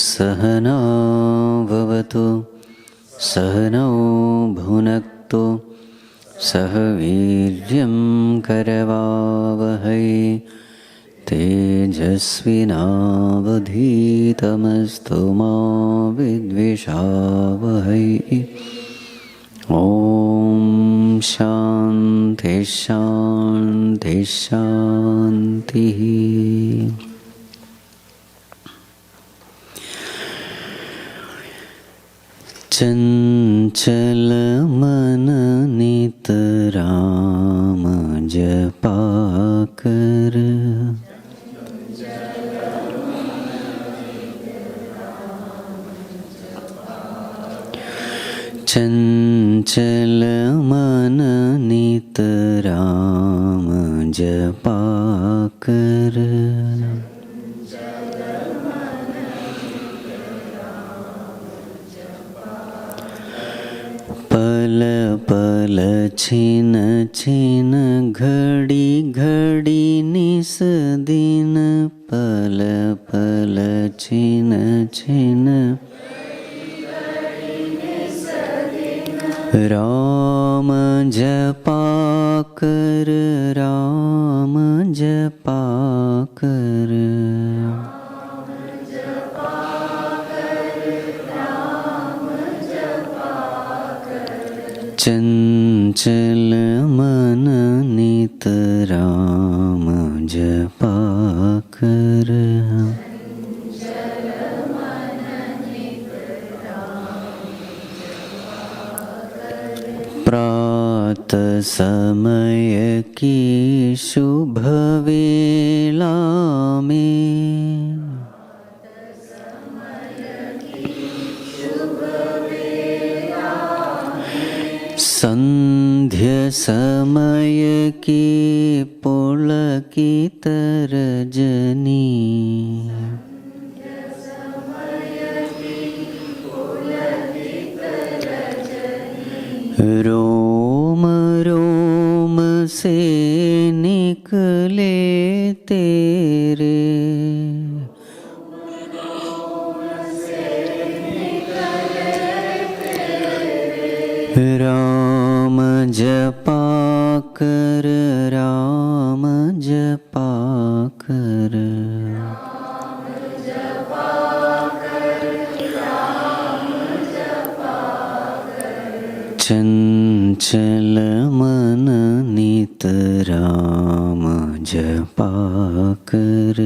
सहना भवतु सहनौ भुनक्तु सह वीर्यं करवावहै तेजस्विनावधीतमस्तु मा विद्विषावहै। ॐ शान्ति शान्ति शान्तिः। चंचल मन नित राम जपा कर, चंचल मन नित राम जपा कर, पल पल छिन छिन घड़ी घड़ी निस दिन, पल पल छिन छिन राम जपा कर, राम जपा कर, चंचल मन नित राम जपा कर, प्रात समय की शुभ वेला में, संध्या समय की पुलकित रजनी, रोम रोम से निकले तेरे, राम जपा कर, राम जपा कर, चंचल मन नित राम जपा कर,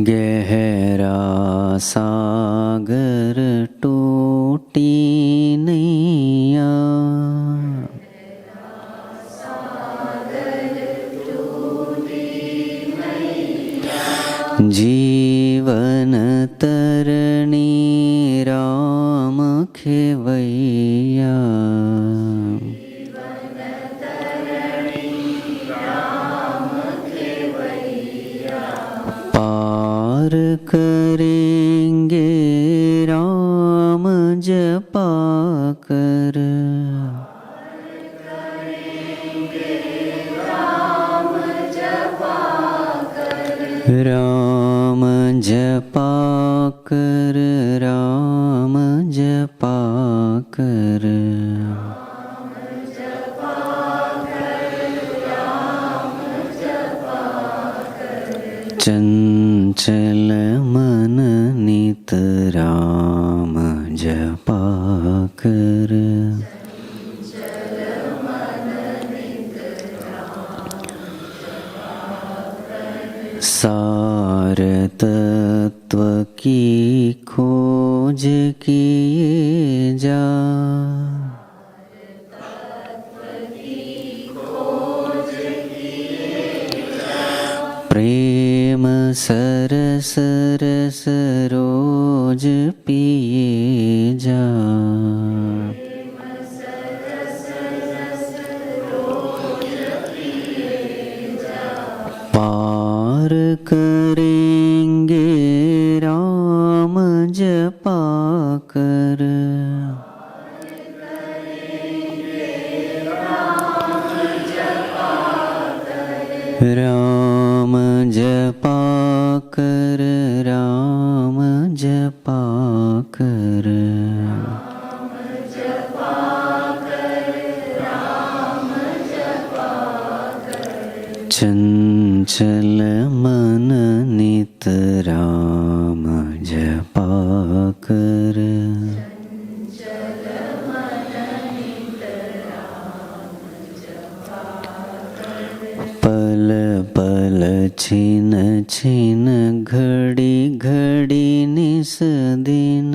गहरा सागर टूटी नैया, जीवन तरणी राम खेवैया, पार करेंगे राम जपा कर, राम जपा कर, राम जपा कर, चंचल मन नित राम जपा कर। सार तत्व की खोज किए जा, प्रेम सरस रस रोज पिए जा, पार करेंगे राम जपा कर, राम जपा कर, राम जपा कर, चंचल मन नित राम जपा कर, पल पल छिन छिन घड़ी घड़ी निस दिन,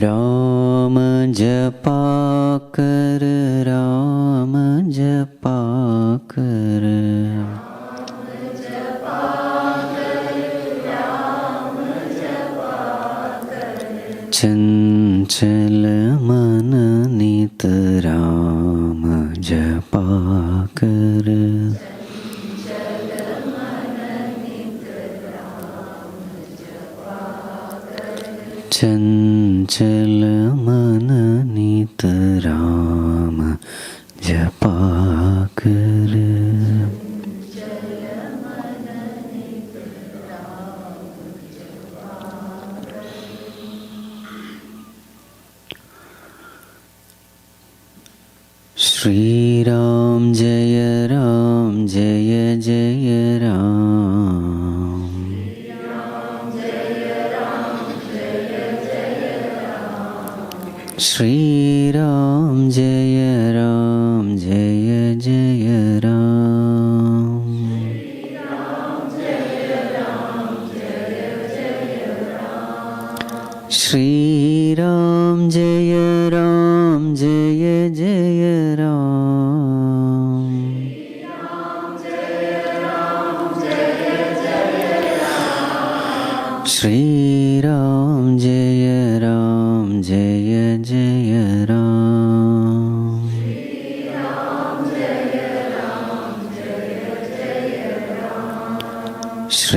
राम जपा कर, राम जपा कर, चंचल मन नित राम जपा कर, चंचल मन नित राम जपा कर, श्री राम जय राम जय जय राम, श्री राम जय राम जय जय राम, श्री राम जय राम जय जय राम, श्री राम जय राम जय जय राम,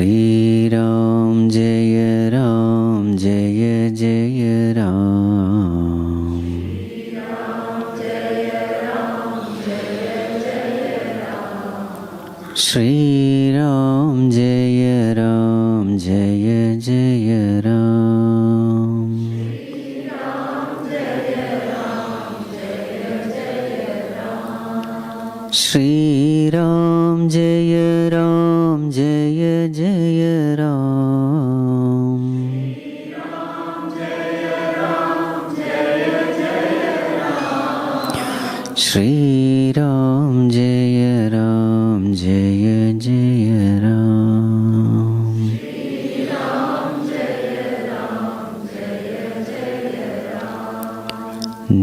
श्री राम जय राम जय जय राम, श्री राम जय राम जय जय राम, श्री राम जय राम जय जय राम, श्री राम जय राम जय जय राम,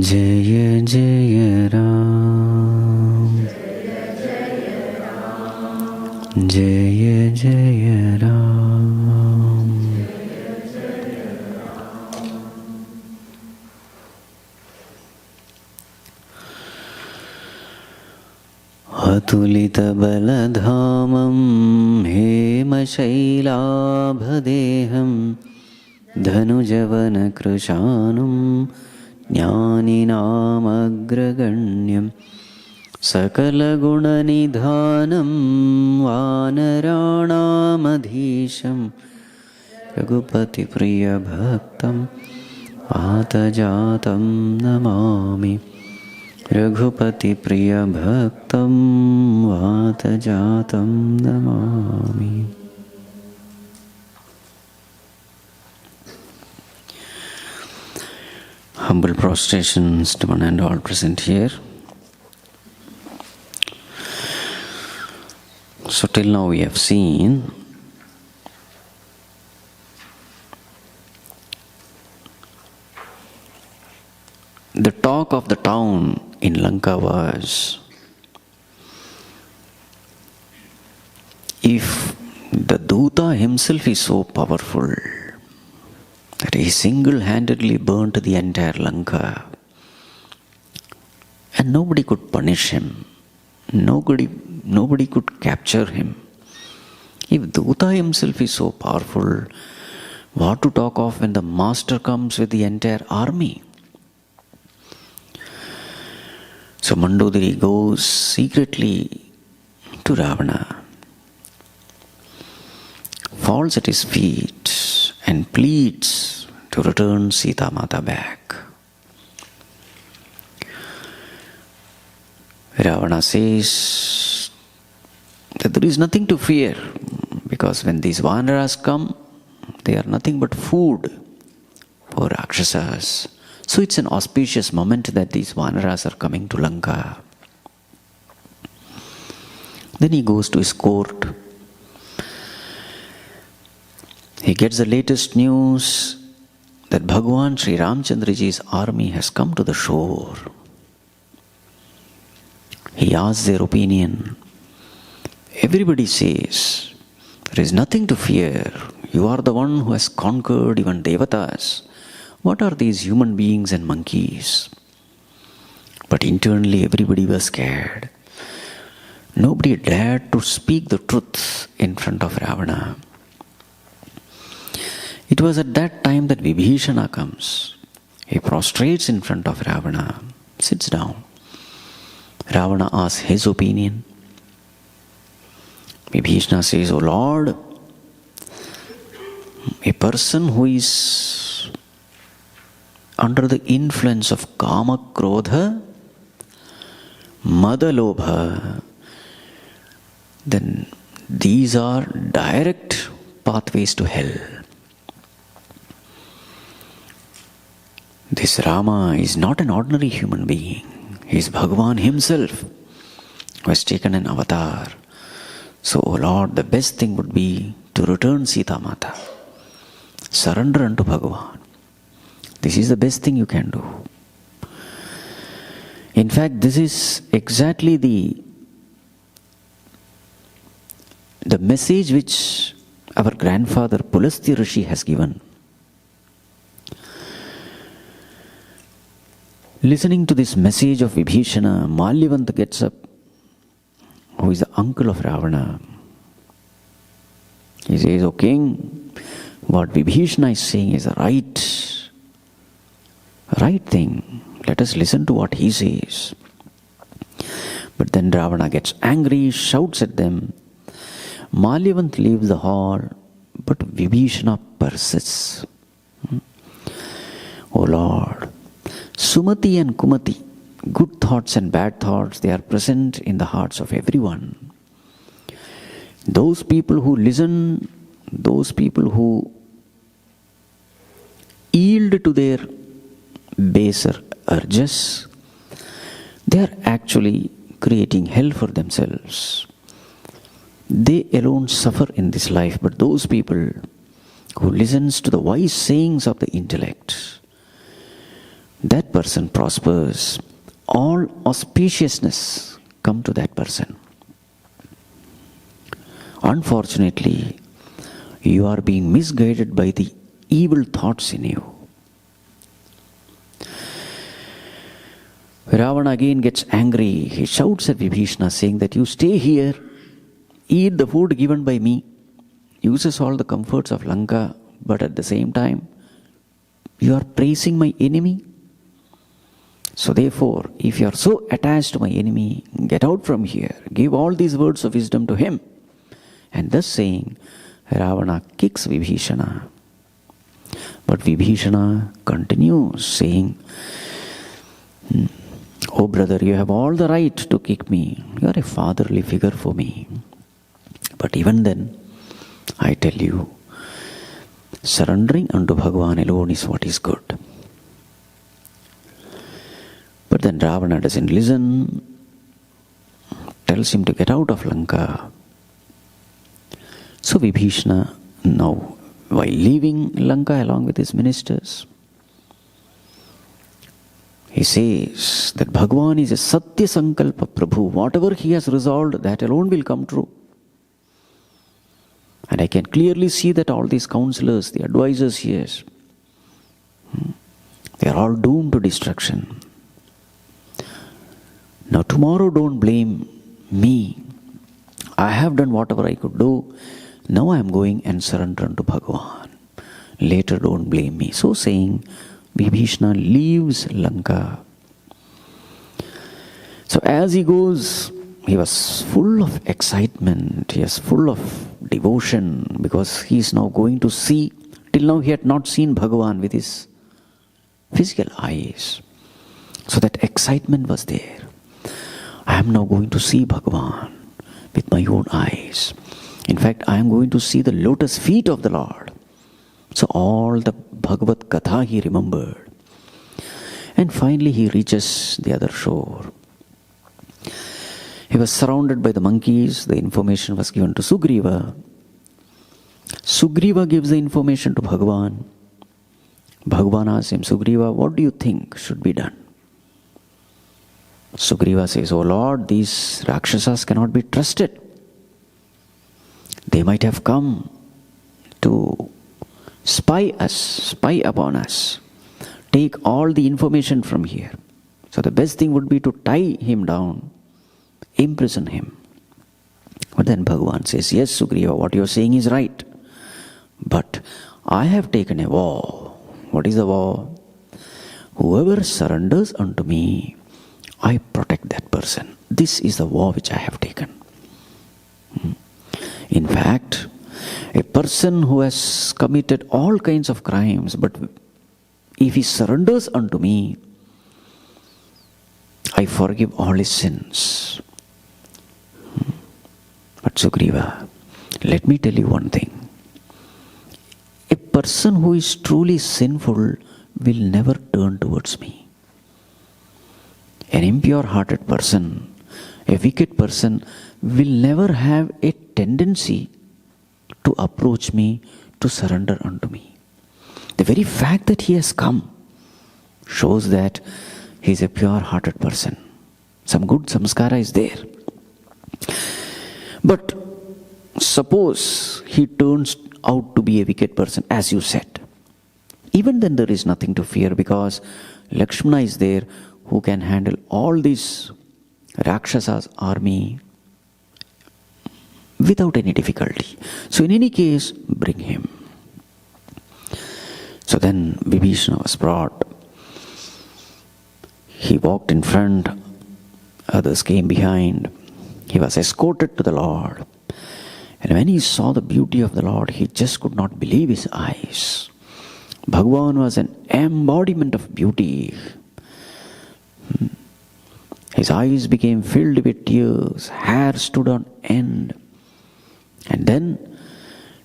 जय जय राम, जय जय Ram. अतुलितबलधामं हेमशैलाभदेहं धनुजवनकृशानुं ज्ञानिनामग्रगण्यं सकलगुणनिधानं वानराणामधीशं रघुपतिप्रियभक्तं आतजातं Namami. रघुपतिप्रियभक्तं वातजातं Namami. Humble prostrations to one and all present here. So till now we have seen the talk of the town in Lanka was, if the Duta himself is so powerful that he single-handedly burnt the entire Lanka and nobody could punish him, nobody could capture him. If Duta himself is so powerful, what to talk of when the master comes with the entire army? So Mandodari goes secretly to Ravana, falls at his feet and pleads to return Sita Mata back. Ravana says that there is nothing to fear, because when these Vanaras come, they are nothing but food for Rakshasas. So it's an auspicious moment that these Vanaras are coming to Lanka. Then he goes to his court. He gets the latest news that Bhagwan Sri Ramchandraji's army has come to the shore. He asks their opinion. Everybody says, there is nothing to fear. You are the one who has conquered even Devatas. What are these human beings and monkeys? But internally everybody was scared. Nobody dared to speak the truth in front of Ravana. It was at that time that Vibhishana comes. He prostrates in front of Ravana, sits down. Ravana asks his opinion. Vibhishana says, "O Lord, a person who is under the influence of Kama, Krodha, Mada, Lobha, then these are direct pathways to hell. This Rama is not an ordinary human being. He is Bhagavan himself who has taken an avatar. So, O Lord, the best thing would be to return Sita Mata. Surrender unto Bhagavan. This is the best thing you can do." In fact, this is exactly the message which our grandfather Pulasthi Rishi has given. Listening to this message of Vibhishana, Malyavanta gets up, who is the uncle of Ravana. He says, "O king, what Vibhishana is saying is the right thing. Let us listen to what he says." But then Ravana gets angry, shouts at them. Malyavanta leaves the hall, but Vibhishana persists. "O Lord, Sumati and Kumati, good thoughts and bad thoughts, they are present in the hearts of everyone. Those people who listen, those people who yield to their baser urges, they are actually creating hell for themselves. They alone suffer in this life, but those people who listens to the wise sayings of the intellect, that person prospers. All auspiciousness come to that person. Unfortunately, you are being misguided by the evil thoughts in you." Ravana again gets angry. He shouts at Vibhishana, saying that you stay here, eat the food given by me, uses all the comforts of Lanka, but at the same time, you are praising my enemy. So therefore, if you are so attached to my enemy, get out from here. Give all these words of wisdom to him." And thus saying, Ravana kicks Vibhishana. But Vibhishana continues saying, "Oh brother, you have all the right to kick me. You are a fatherly figure for me. But even then, I tell you, surrendering unto Bhagavan alone is what is good. But then Ravana doesn't listen, tells him to get out of Lanka. So Vibhishana, now, while leaving Lanka along with his ministers, he says that Bhagavan is a Satya Sankalpa Prabhu. Whatever he has resolved, that alone will come true. And I can clearly see that all these counselors, the advisors here, they are all doomed to destruction. Now tomorrow don't blame me. I have done whatever I could do. Now I am going and surrender unto Bhagavan. Later don't blame me. So saying, Vibhishana leaves Lanka. So as he goes, he was full of excitement. He was full of devotion because he is now going to see. Till now he had not seen Bhagavan with his physical eyes. So that excitement was there. I am now going to see Bhagavan with my own eyes. In fact, I am going to see the lotus feet of the Lord. So all the Bhagavad Katha he remembered. And finally he reaches the other shore. He was surrounded by the monkeys. The information was given to Sugriva. Sugriva gives the information to Bhagavan. Bhagavan asks him, Sugriva, what do you think should be done? Sugriva says, Oh Lord, these Rakshasas cannot be trusted. They might have come to spy upon us, take all the information from here. So the best thing would be to tie him down, imprison him. But then Bhagavan says, yes, Sugriva, what you are saying is right. But I have taken a vow. What is the vow? Whoever surrenders unto me, I protect that person. This is the vow which I have taken. In fact, a person who has committed all kinds of crimes, but if he surrenders unto me, I forgive all his sins. But Sugriva, let me tell you one thing. A person who is truly sinful will never turn towards me. An impure-hearted person, a wicked person, will never have a tendency to approach me, to surrender unto me. The very fact that he has come shows that he is a pure-hearted person. Some good samskara is there. But suppose he turns out to be a wicked person, as you said. Even then there is nothing to fear because Lakshmana is there who can handle all these Rakshasas' army without any difficulty. So in any case, bring him. So then Vibhishana was brought. He walked in front, others came behind. He was escorted to the Lord. And when he saw the beauty of the Lord, he just could not believe his eyes. Bhagavan was an embodiment of beauty. His eyes became filled with tears, hair stood on end. And then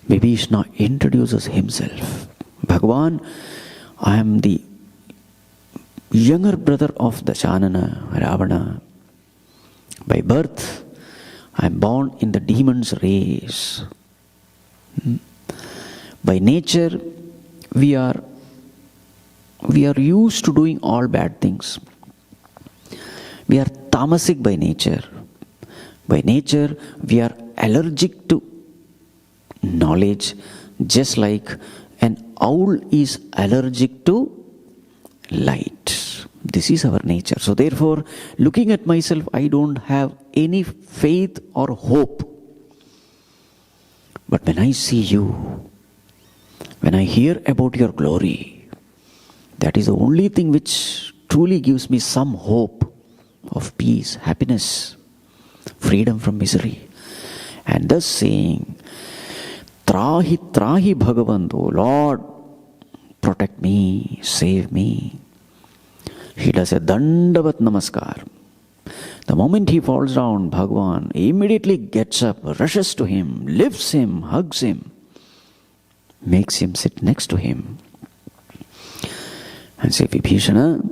Vibhishana introduces himself. Bhagavan, I am the younger brother of Dashanana, Ravana. By birth, I am born in the demon's race. By nature, we are used to doing all bad things. We are tamasic by nature. By nature, we are allergic to knowledge, just like an owl is allergic to light. This is our nature. So therefore, looking at myself, I don't have any faith or hope. But when I see you, when I hear about your glory, that is the only thing which truly gives me some hope of peace, happiness, freedom from misery. And thus saying, Trahi Trahi Bhagavanto, Lord, protect me, save me. He does a Dandavat Namaskar. The moment he falls down, Bhagavan immediately gets up, rushes to him, lifts him, hugs him, makes him sit next to him and say, Vibhishana,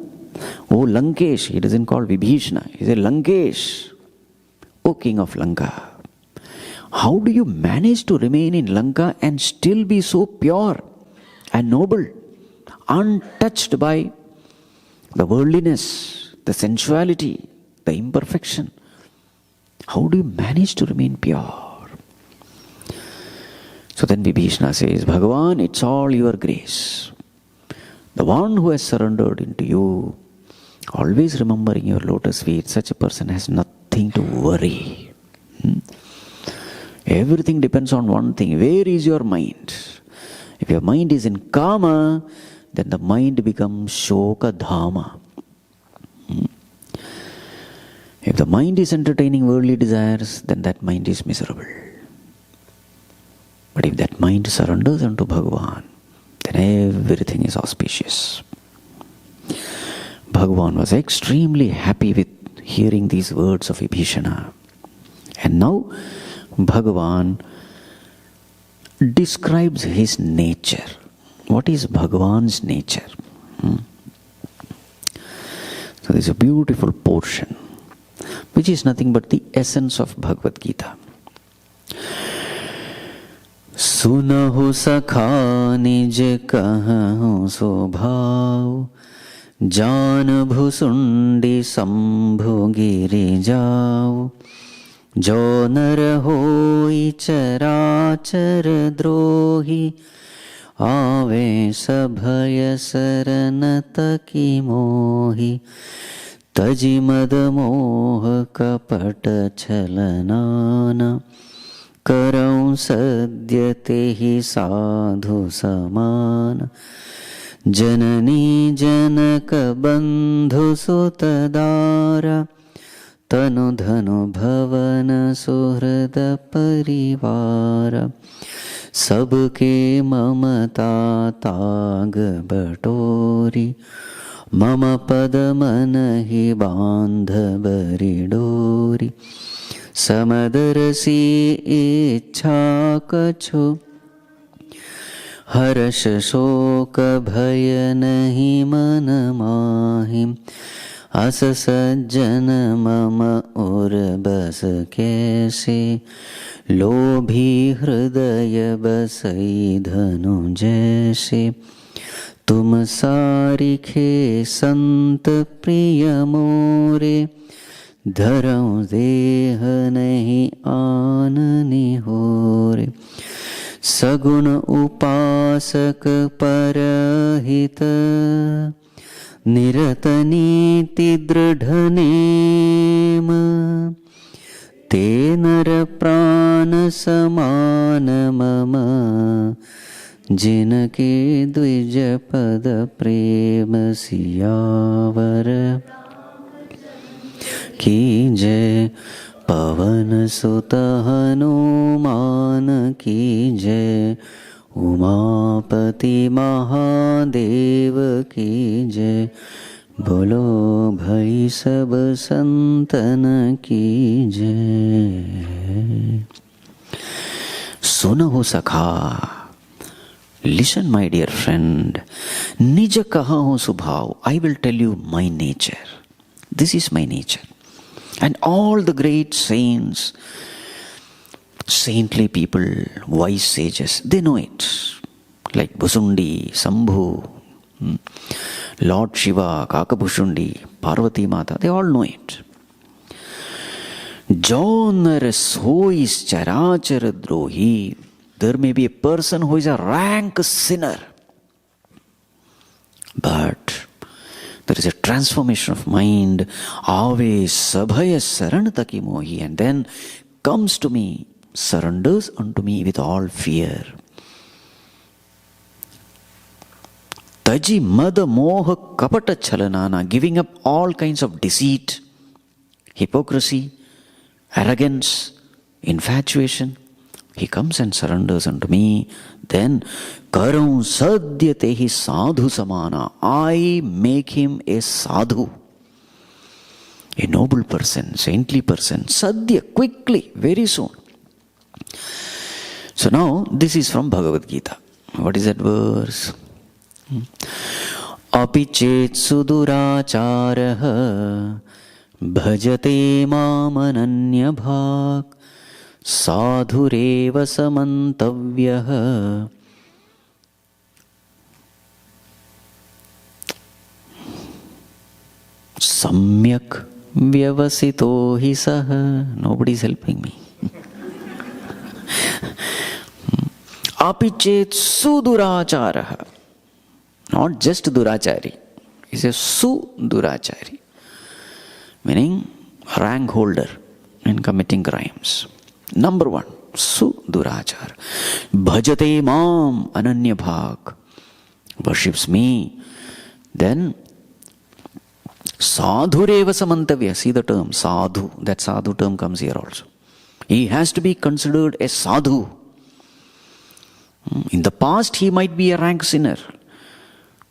Oh Lankesh, he doesn't call Vibhishana, he said Lankesh, O king of Lanka. How do you manage to remain in Lanka and still be so pure and noble, untouched by the worldliness, the sensuality, the imperfection? How do you manage to remain pure? So then Vibhishana says, Bhagavan, it's all your grace. The one who has surrendered into you, always remembering your lotus feet, such a person has nothing to worry. Everything depends on one thing. Where is your mind? If your mind is in Kama, then the mind becomes Shoka Dhama. If the mind is entertaining worldly desires, then that mind is miserable. But if that mind surrenders unto Bhagavan, then everything is auspicious. Bhagavan was extremely happy with hearing these words of Vibhishana. And now Bhagavan describes his nature. What is Bhagavan's nature? So there is a beautiful portion, which is nothing but the essence of Bhagavad Gita. Sunahu sakha nij kahahu sobhav, jaan bhusundi sambhu giri jav, jo nar hoi charachar drohi, ave sabhaya saranata ki mohi, taji mad moh kapat chalanana, karau sadyate hi sadhu samana, janani janaka bandhu sutadara, tanu dhanu bhavana suhrada parivara, sabke mamata tag batori, mama padamana hi bandha baridori, समदरसी इच्छा कछु, हर्ष शोक भय नहीं मन माहि, अस सज्जन मम उर बस कैसे, लोभी हृदय बसई धनु जैसे, तुम सारिखे संत प्रिय मोरे, धरऊं देह नहीं आननि होरे, सगुण उपासक परहित, निरत नीति दृढ़ नेम, ते नर प्राण समान मम, जिनके द्विज पद प्रेम सियावर की जय, पवन सुत हनुमान की जय, उमापति महादेव की जय, बोलो भाई सब संतन की जय। सुनो सखा, listen my dear friend, निज कहाहु स्वभाव, I will tell you my nature. This is my nature. And all the great saints, saintly people, wise sages, they know it. Like Bhusundi, Sambhu, Lord Shiva, Kakabhushundi, Parvati Mata, they all know it. Jonar sois charachar drohi. There may be a person who is a rank sinner, but there is a transformation of mind. Ave sabhaya saranata ki mohi, and then comes to me, surrenders unto me with all fear. Taji mada moha kapata chalanana, giving up all kinds of deceit, hypocrisy, arrogance, infatuation. He comes and surrenders unto me. Then, karau sadhyatehi sadhu samana. I make him a sadhu, a noble person, saintly person. Sadhya, quickly, very soon. So now, this is from Bhagavad Gita. What is that verse? अपि चेत् सुदुराचारः भजते मामनन्यभाक् साधुरेव समन्तव्यः सम्यक् व्यवसितो हि सः. Nobody is helping me. अपि चेत् सुदुराचारः, not just durachari, he says sudurachari, meaning rank holder in committing crimes. Number one, sudurachar. Bhajate mam ananya bhag, worships me. Then sadhureva samantavya. See the term sadhu. That sadhu term comes here also. He has to be considered a sadhu. In the past he might be a rank sinner,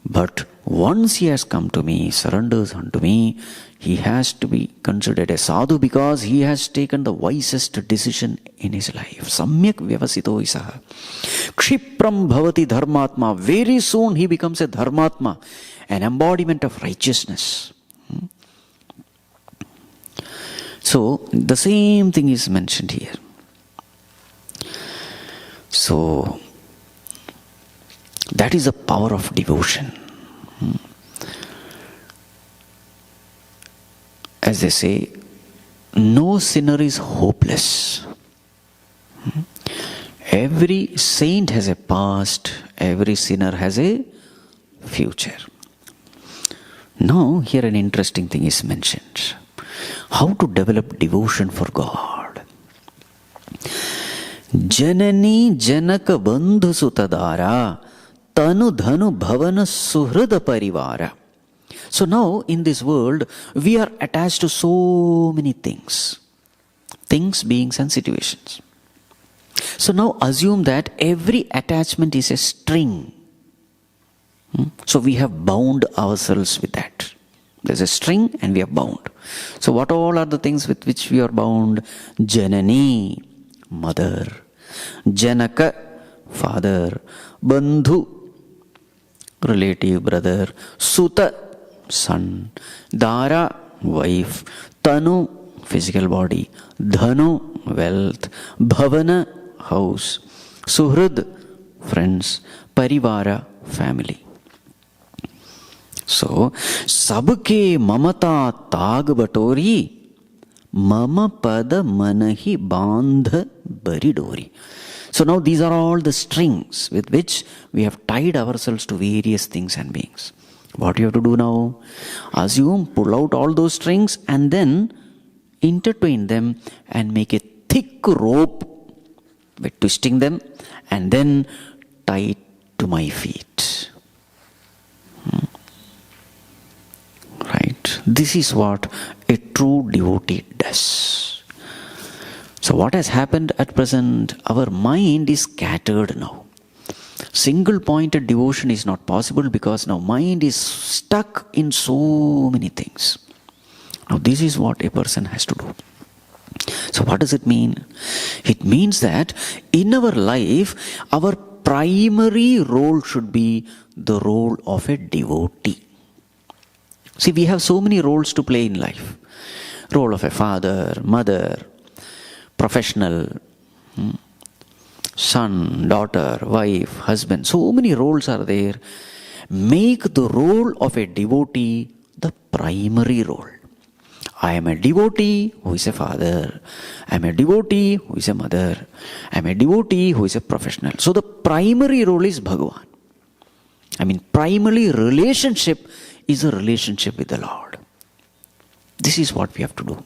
but once he has come to me, surrenders unto me, he has to be considered a sadhu because he has taken the wisest decision in his life. Samyak vyavasito isaha. Kshipram bhavati dharmatma. Very soon he becomes a dharmatma, an embodiment of righteousness. So the same thing is mentioned here. So that is the power of devotion. As they say, no sinner is hopeless. Every saint has a past, every sinner has a future. Now, here an interesting thing is mentioned. How to develop devotion for God. Janani janaka bandhu sutadara tanu dhanu bhavana suhrada parivara. So now in this world we are attached to so many things. Things, beings and situations. So now assume that every attachment is a string. So we have bound ourselves with that. There's a string and we are bound. So what all are the things with which we are bound? Janani, mother. Janaka, father. Bandhu, relative, brother. Suta, son. Dara, wife. Tanu, physical body. Dhanu, wealth. Bhavana, house. Suhrad, friends. Parivara, family. So, sabke mamata tag batori mama pada manahi bandha baridori. So now these are all the strings with which we have tied ourselves to various things and beings. What you have to do now? Assume, pull out all those strings and then intertwine them and make a thick rope by twisting them and then tie it to my feet. Right? This is what a true devotee does. So what has happened at present? Our mind is scattered now. Single pointed devotion is not possible because now mind is stuck in so many things. Now this is what a person has to do. So what does it mean? It means that in our life, our primary role should be the role of a devotee. See, we have so many roles to play in life. Role of a father, mother, professional, son, daughter, wife, husband. So many roles are there. Make the role of a devotee the primary role. I am a devotee who is a father. I am a devotee who is a mother. I am a devotee who is a professional. So the primary role is Bhagavan. Primary relationship is a relationship with the Lord. This is what we have to do.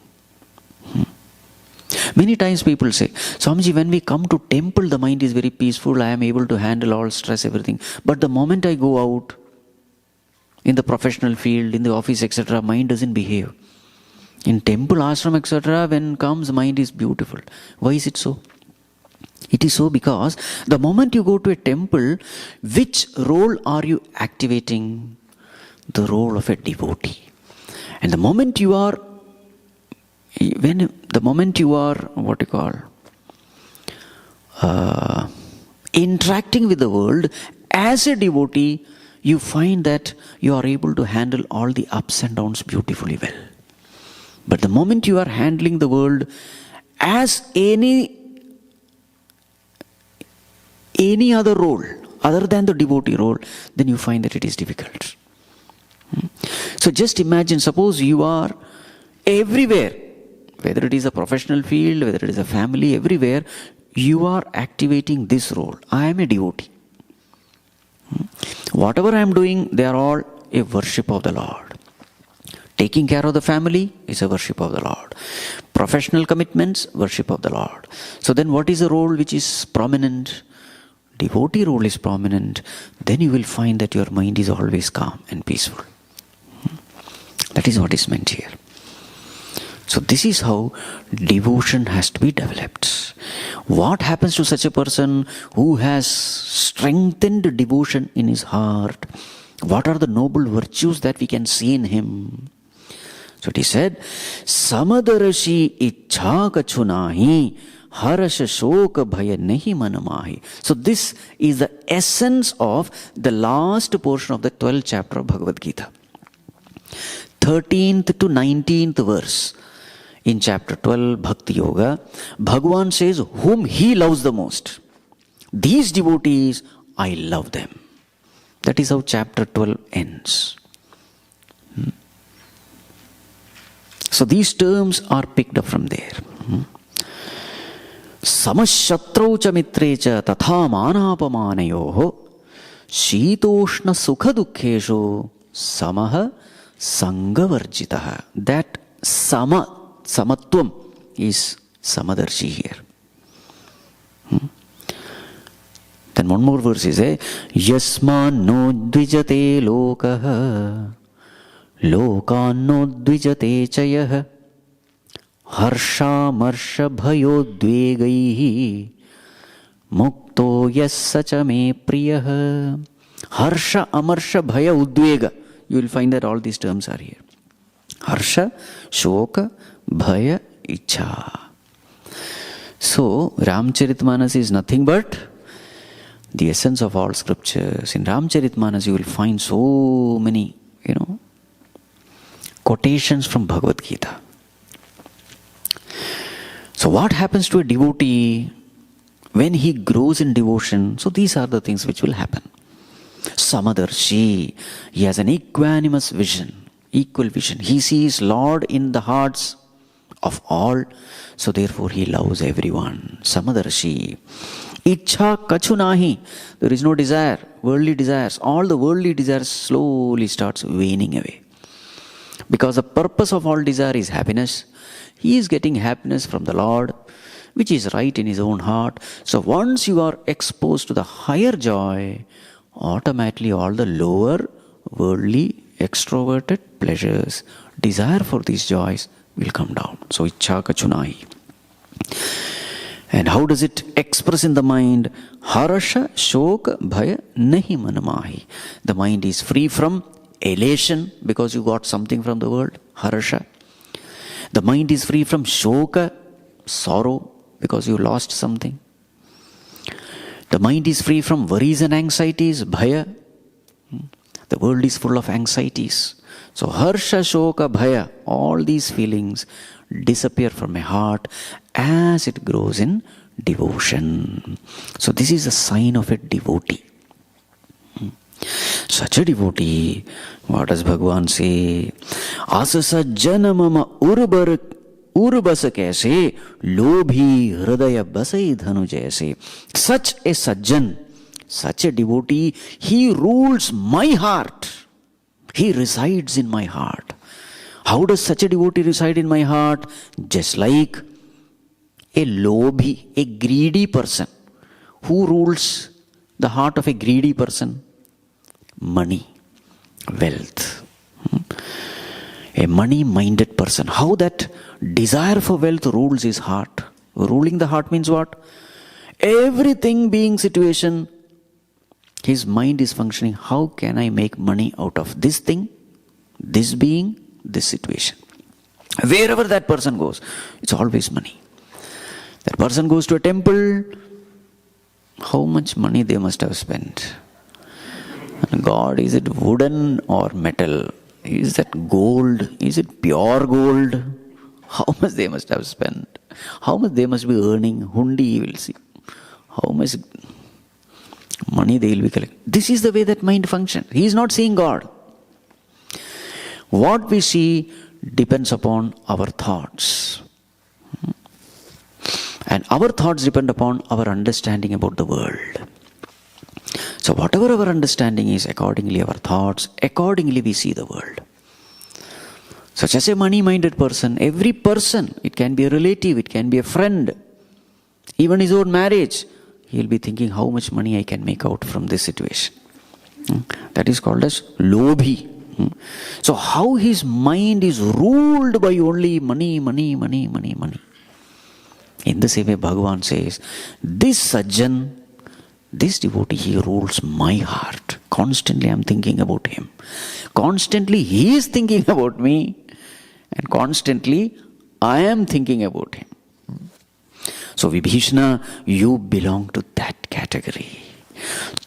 Many times people say, Swamiji, when we come to temple, the mind is very peaceful. I am able to handle all stress, everything. But the moment I go out, in the professional field, in the office, etc., mind doesn't behave. In temple, ashram, etc., when comes, mind is beautiful. Why is it so? It is so because the moment you go to a temple, which role are you activating? The role of a devotee. And the moment you are interacting with the world as a devotee, you find that you are able to handle all the ups and downs beautifully well. But the moment you are handling the world as any other role other than the devotee role, then you find that it is difficult. So just imagine, suppose you are everywhere, whether it is a professional field, whether it is a family, everywhere, you are activating this role. I am a devotee. Whatever I am doing, they are all a worship of the Lord. Taking care of the family is a worship of the Lord. Professional commitments, worship of the Lord. So then what is the role which is prominent? Devotee role is prominent. Then you will find that your mind is always calm and peaceful. That is what is meant here. So this is how devotion has to be developed. What happens to such a person who has strengthened devotion in his heart? What are the noble virtues that we can see in him? So it is said, Samadarashi ichha kachunahi harasha shoka bhaya nahi manamahi. So this is the essence of the last portion of the 12th chapter of Bhagavad Gita. 13th to 19th verse. In chapter 12, Bhakti Yoga, Bhagavan says, whom he loves the most. These devotees, I love them. That is how chapter 12 ends. So these terms are picked up from there. Samashatrau cha mitre cha tatha manapamanayoho shitoshna sukha dukkheshu samaha sangavarjitaha. That samatvam is samadarshi here. Then one more verse is Yasman no dvijate lokaha lokan no dvijate chayah harsha marsha bhayo dvegaihi mukto yassacha me priyah. Harsha amarsha bhaya udvega. You will find that all these terms are here. Harsha, shoka, bhaya, ichha. So, Ramcharitmanas is nothing but the essence of all scriptures. In Ramcharitmanas you will find so many, quotations from Bhagavad Gita. So what happens to a devotee when he grows in devotion? So these are the things which will happen. Samadarshi, he has an equanimous vision. Equal vision. He sees Lord in the hearts of all, so therefore he loves everyone. Samadarshi. Ichha kachunahi. There is no desire, worldly desires. All the worldly desires slowly starts waning away. Because the purpose of all desire is happiness. He is getting happiness from the Lord, which is right in his own heart. So once you are exposed to the higher joy, automatically all the lower worldly extroverted pleasures, desire for these joys will come down. So ichha kachunahi. And how does it express in the mind? Harasha shoka bhaya nahi manamahi. The mind is free from elation because you got something from the world, harasha. The mind is free from shoka, sorrow, because you lost something. The mind is free from worries and anxieties, bhaya. The world is full of anxieties. So harsha, shoka, bhaya, all these feelings disappear from my heart as it grows in devotion. So this is a sign of a devotee. Such a devotee, what does Bhagavan say? Asasa janamama urbasa kaise lobhi hridaya basai dhanu jaise. Such a sajjan, such a devotee, he rules my heart. He resides in my heart. How does such a devotee reside in my heart? Just like a lobhi, a greedy person. Who rules the heart of a greedy person? Money, wealth. A money-minded person. How that desire for wealth rules his heart. Ruling the heart means what? Everything being situation, his mind is functioning. How can I make money out of this thing, this being, this situation? Wherever that person goes, it's always money. That person goes to a temple, how much money they must have spent? And God, is it wooden or metal? Is that gold? Is it pure gold? How much they must have spent? How much they must be earning? Hundi, you will see. How much money they will be collecting. This is the way that mind functions. He is not seeing God. What we see depends upon our thoughts. And our thoughts depend upon our understanding about the world. So whatever our understanding is, accordingly our thoughts, accordingly we see the world. Such as a money-minded person, every person, it can be a relative, it can be a friend, even his own marriage, he'll be thinking how much money I can make out from this situation. That is called as lobhi. So how his mind is ruled by only money. In the same way, Bhagavan says, this sajjan, this devotee, he rules my heart. Constantly I am thinking about him. Constantly he is thinking about me. And constantly I am thinking about him. So Vibhishana, you belong to that category.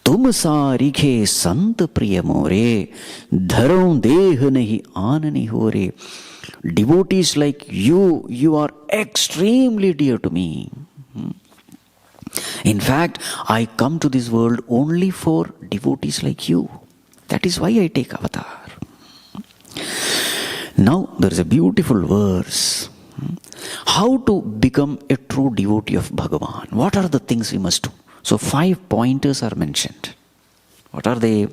Tum sarikhe sant priya more, dharon deh nahi aanani hore. Devotees like you are extremely dear to me. In fact, I come to this world only for devotees like you. That is why I take avatar. Now, there is a beautiful verse. How to become a true devotee of Bhagavan? What are the things we must do? So 5 pointers are mentioned. What are they?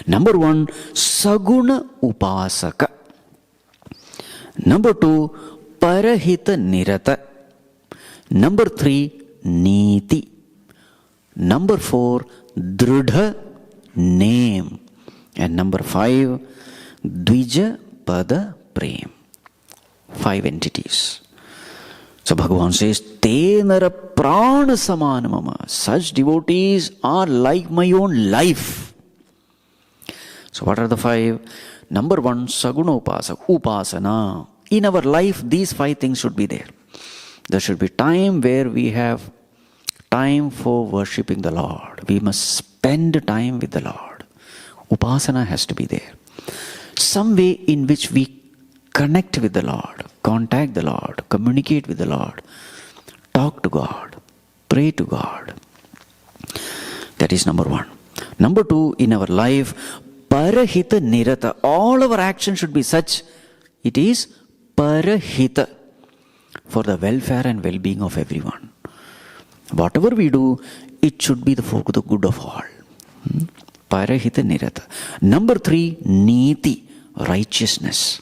Number 1, Saguna Upasaka. Number 2, Parahita Nirata. Number 3, Niti. Number 4, Dridha Name. And number 5, Dvija Pada Prem. 5 entities. So Bhagavan says, Te nara prana samana mama. Such devotees are like my own life. So what are the 5? Number 1, Saguna Upasana. In our life, these 5 things should be there. There should be time where we have time for worshipping the Lord. We must spend time with the Lord. Upasana has to be there. Some way in which we connect with the Lord, contact the Lord, communicate with the Lord, talk to God, pray to God. That is number 1. Number 2, in our life, Parahita Nirata. All our actions should be such, it is Parahita, for the welfare and well-being of everyone. Whatever we do, it should be for the good of all. Parahita Nirata. Number 3, Niti, righteousness.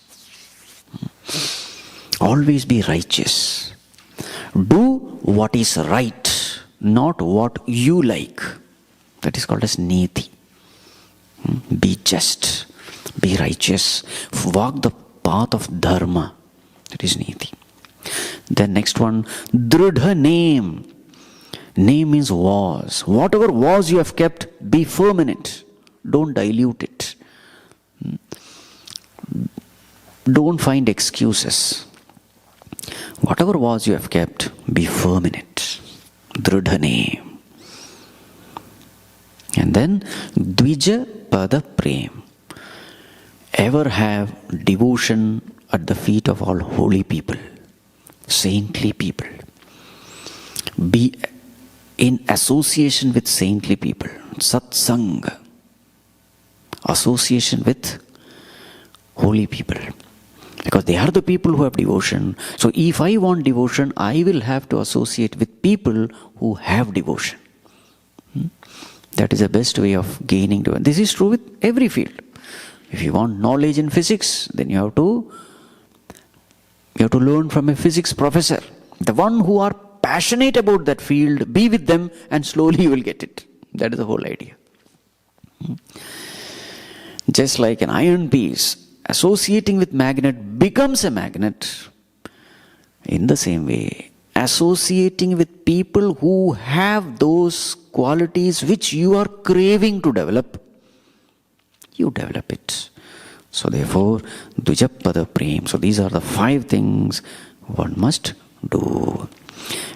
Always be righteous. Do what is right, not what you like. That is called as Niti. Be just, be righteous, walk the path of Dharma. That is Niti. Then next one, Dridha Name. Name means was. Whatever was you have kept, be firm in it. Don't dilute it. Don't find excuses. Whatever was you have kept, be firm in it. Dridha Name. And then Dvija Pada Prem. Ever have devotion at the feet of all holy people, saintly people. Be in association with saintly people. Satsanga. Association with holy people. Because they are the people who have devotion. So if I want devotion, I will have to associate with people who have devotion. That is the best way of gaining devotion. This is true with every field. If you want knowledge in physics, then you have to learn from a physics professor. The one who are passionate about that field, be with them and slowly you will get it. That is the whole idea. Just like an iron piece, associating with magnet becomes a magnet. In the same way, associating with people who have those qualities which you are craving to develop, you develop it. So therefore, Dvijapada Prem. So these are the 5 things one must do.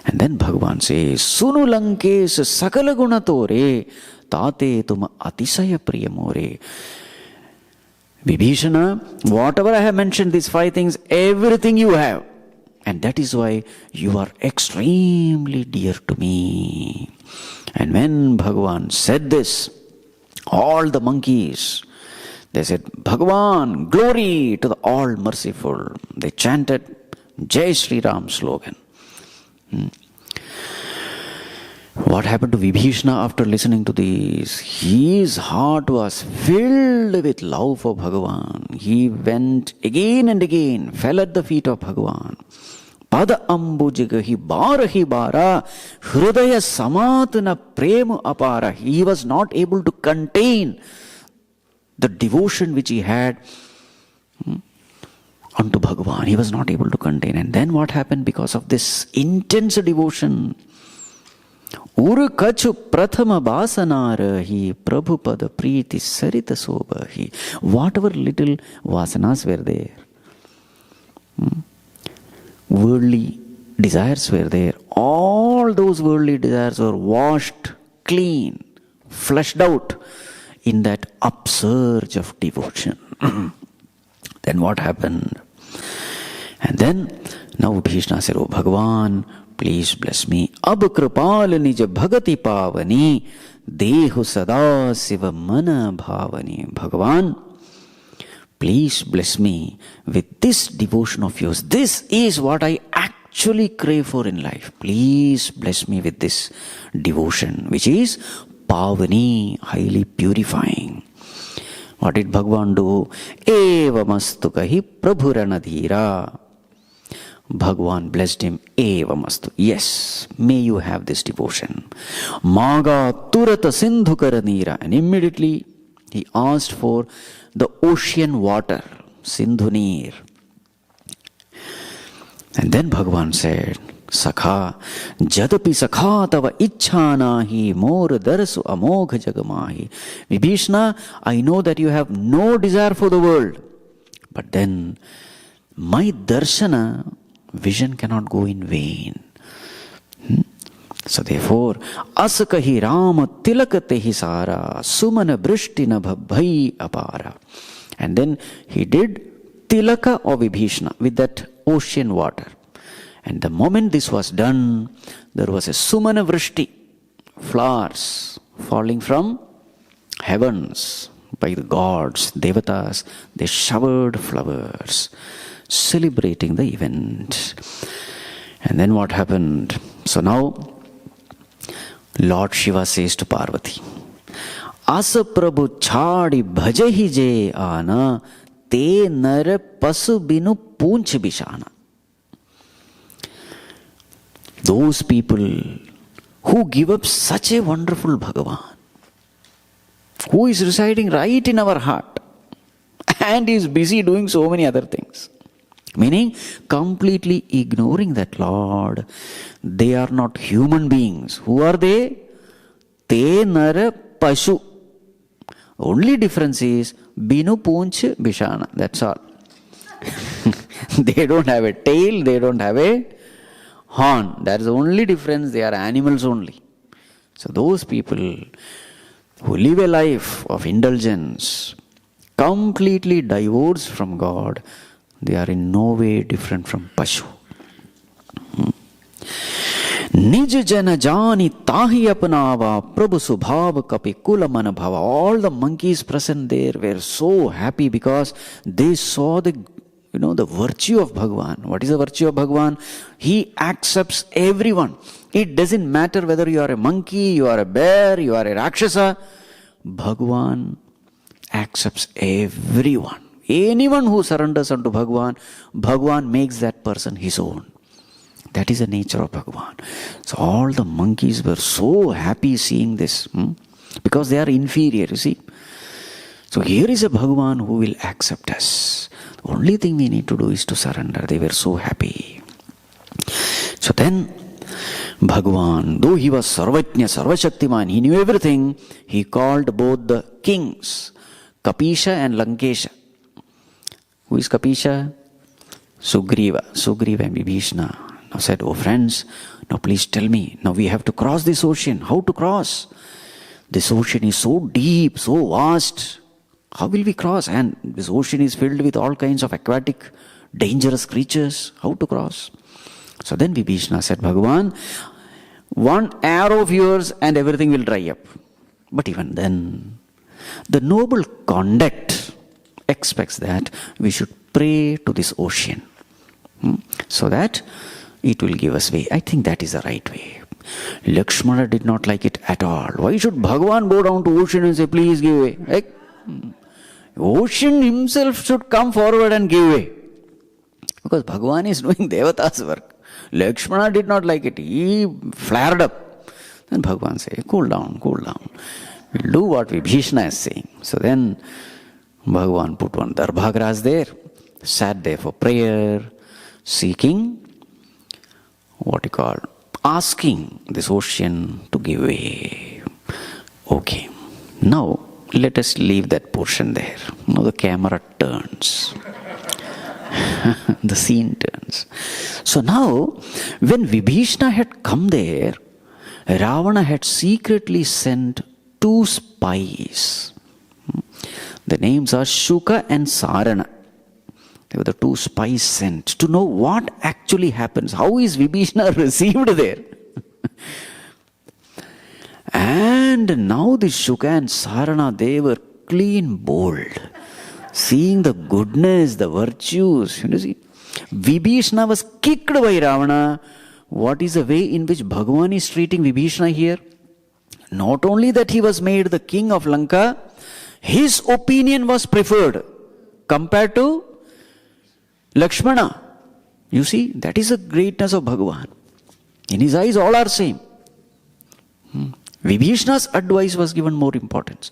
And then Bhagavan says, Sunu Lankes Sakala Gunatore tate tuma atisaya priyamore. Vibhishana, whatever I have mentioned, these 5 things, everything you have. And that is why you are extremely dear to me. And when Bhagavan said this, all the monkeys, they said, Bhagavan, glory to the all-merciful. They chanted Jai Sri Ram slogan. What happened to Vibhishana after listening to this? His heart was filled with love for Bhagavan. He went again and again, fell at the feet of Bhagavan. Pada ambujagahi barahi bara, hridaya samatana prema apara. He was not able to contain the devotion which he had unto Bhagavan. He was not able to contain. And then what happened because of this intense devotion? Uru kachu prathama vasanarahi prabhupada priti sarita sobahi. Whatever little vasanas were there, worldly desires were there, all those worldly desires were washed clean, flushed out in that upsurge of devotion. Then what happened? And then now Vibhishana said, Oh Bhagavan, please bless me. Ab kripal nij bhagati pavani dehu sada siva mana bhavani. Bhagavan, please bless me with this devotion of yours. This is what I actually crave for in life. Please bless me with this devotion, which is pavani, highly purifying. What did Bhagavan do? Evamastu kahi prabhuranadhira. Bhagavan blessed him. Evamastu. Yes, may you have this devotion. Maga turata sindhukaranira. And immediately he asked for the ocean water, Sindhunir. And then Bhagavan said, Sakha, jadapi sakha tava ichhanahi mor darasu amogha jagamahi. Vibhishana, I know that you have no desire for the world. But then, my darshana, vision cannot go in vain. So therefore, asakahi rama tilakatehi sara sumana brishtina bhabhai apara. And then he did tilaka of Vibhishana with that ocean water. And the moment this was done, there was a sumana vrishti, flowers falling from heavens by the gods, devatas. They showered flowers, celebrating the event. And then what happened? So now, Lord Shiva says to Parvati, Asa Prabhu chadi bhajahi je ana te nara pasu binu punch bishana. Those people who give up such a wonderful Bhagavan, who is residing right in our heart and is busy doing so many other things, meaning completely ignoring that Lord, they are not human beings. Who are they? Te nara pashu. Only difference is binu punch bishana. That's all. They don't have a tail, they don't have a horn. That's the only difference. They are animals only. So those people who live a life of indulgence, completely divorced from God, they are in no way different from Pashu. Nij jana jani tahi apnava prabhu subhav kapi kula manabhava. All the monkeys present there were so happy because they saw the virtue of Bhagavan. What is the virtue of Bhagavan? He accepts everyone. It doesn't matter whether you are a monkey, you are a bear, you are a Rakshasa. Bhagavan accepts everyone. Anyone who surrenders unto Bhagavan, Bhagavan makes that person his own. That is the nature of Bhagavan. So all the monkeys were so happy seeing this, because they are inferior, you see. So here is a Bhagavan who will accept us. The only thing we need to do is to surrender. They were so happy. So then, Bhagavan, though he was Sarvajna, Sarvashaktiman, he knew everything, he called both the kings, Kapisha and Lankesha. Who is Kapisha? Sugriva and Vibhishana. Now said, oh friends, now please tell me, now we have to cross this ocean. How to cross? This ocean is so deep, so vast. How will we cross? And this ocean is filled with all kinds of aquatic, dangerous creatures. How to cross? So then Vibhishana said, Bhagavan, one arrow of yours and everything will dry up. But even then, the noble conduct expects that we should pray to this ocean, so that it will give us way. I think that is the right way. Lakshmana did not like it at all. Why should Bhagavan go down to ocean and say, please give way? Like, ocean himself should come forward and give way. Because Bhagavan is doing Devata's work. Lakshmana did not like it. He flared up. Then Bhagavan said, cool down, cool down. We'll do what Vibhishana is saying. So then Bhagavan put one Darbhagras there, sat there for prayer, seeking, asking this ocean to give way. Okay, now let us leave that portion there. Now the camera turns. The scene turns. So now, when Vibhishana had come there, Ravana had secretly sent 2 spies. The names are Shuka and Sarana. They were the 2 spies sent to know what actually happens. How is Vibhishana received there? And now the Shuka and Sarana, they were clean bold. Seeing the goodness, the virtues. You see, Vibhishana was kicked by Ravana. What is the way in which Bhagavan is treating Vibhishana here? Not only that he was made the king of Lanka, his opinion was preferred compared to Lakshmana. You see, that is the greatness of Bhagavan. In his eyes, all are same. Vibhishana's advice was given more importance.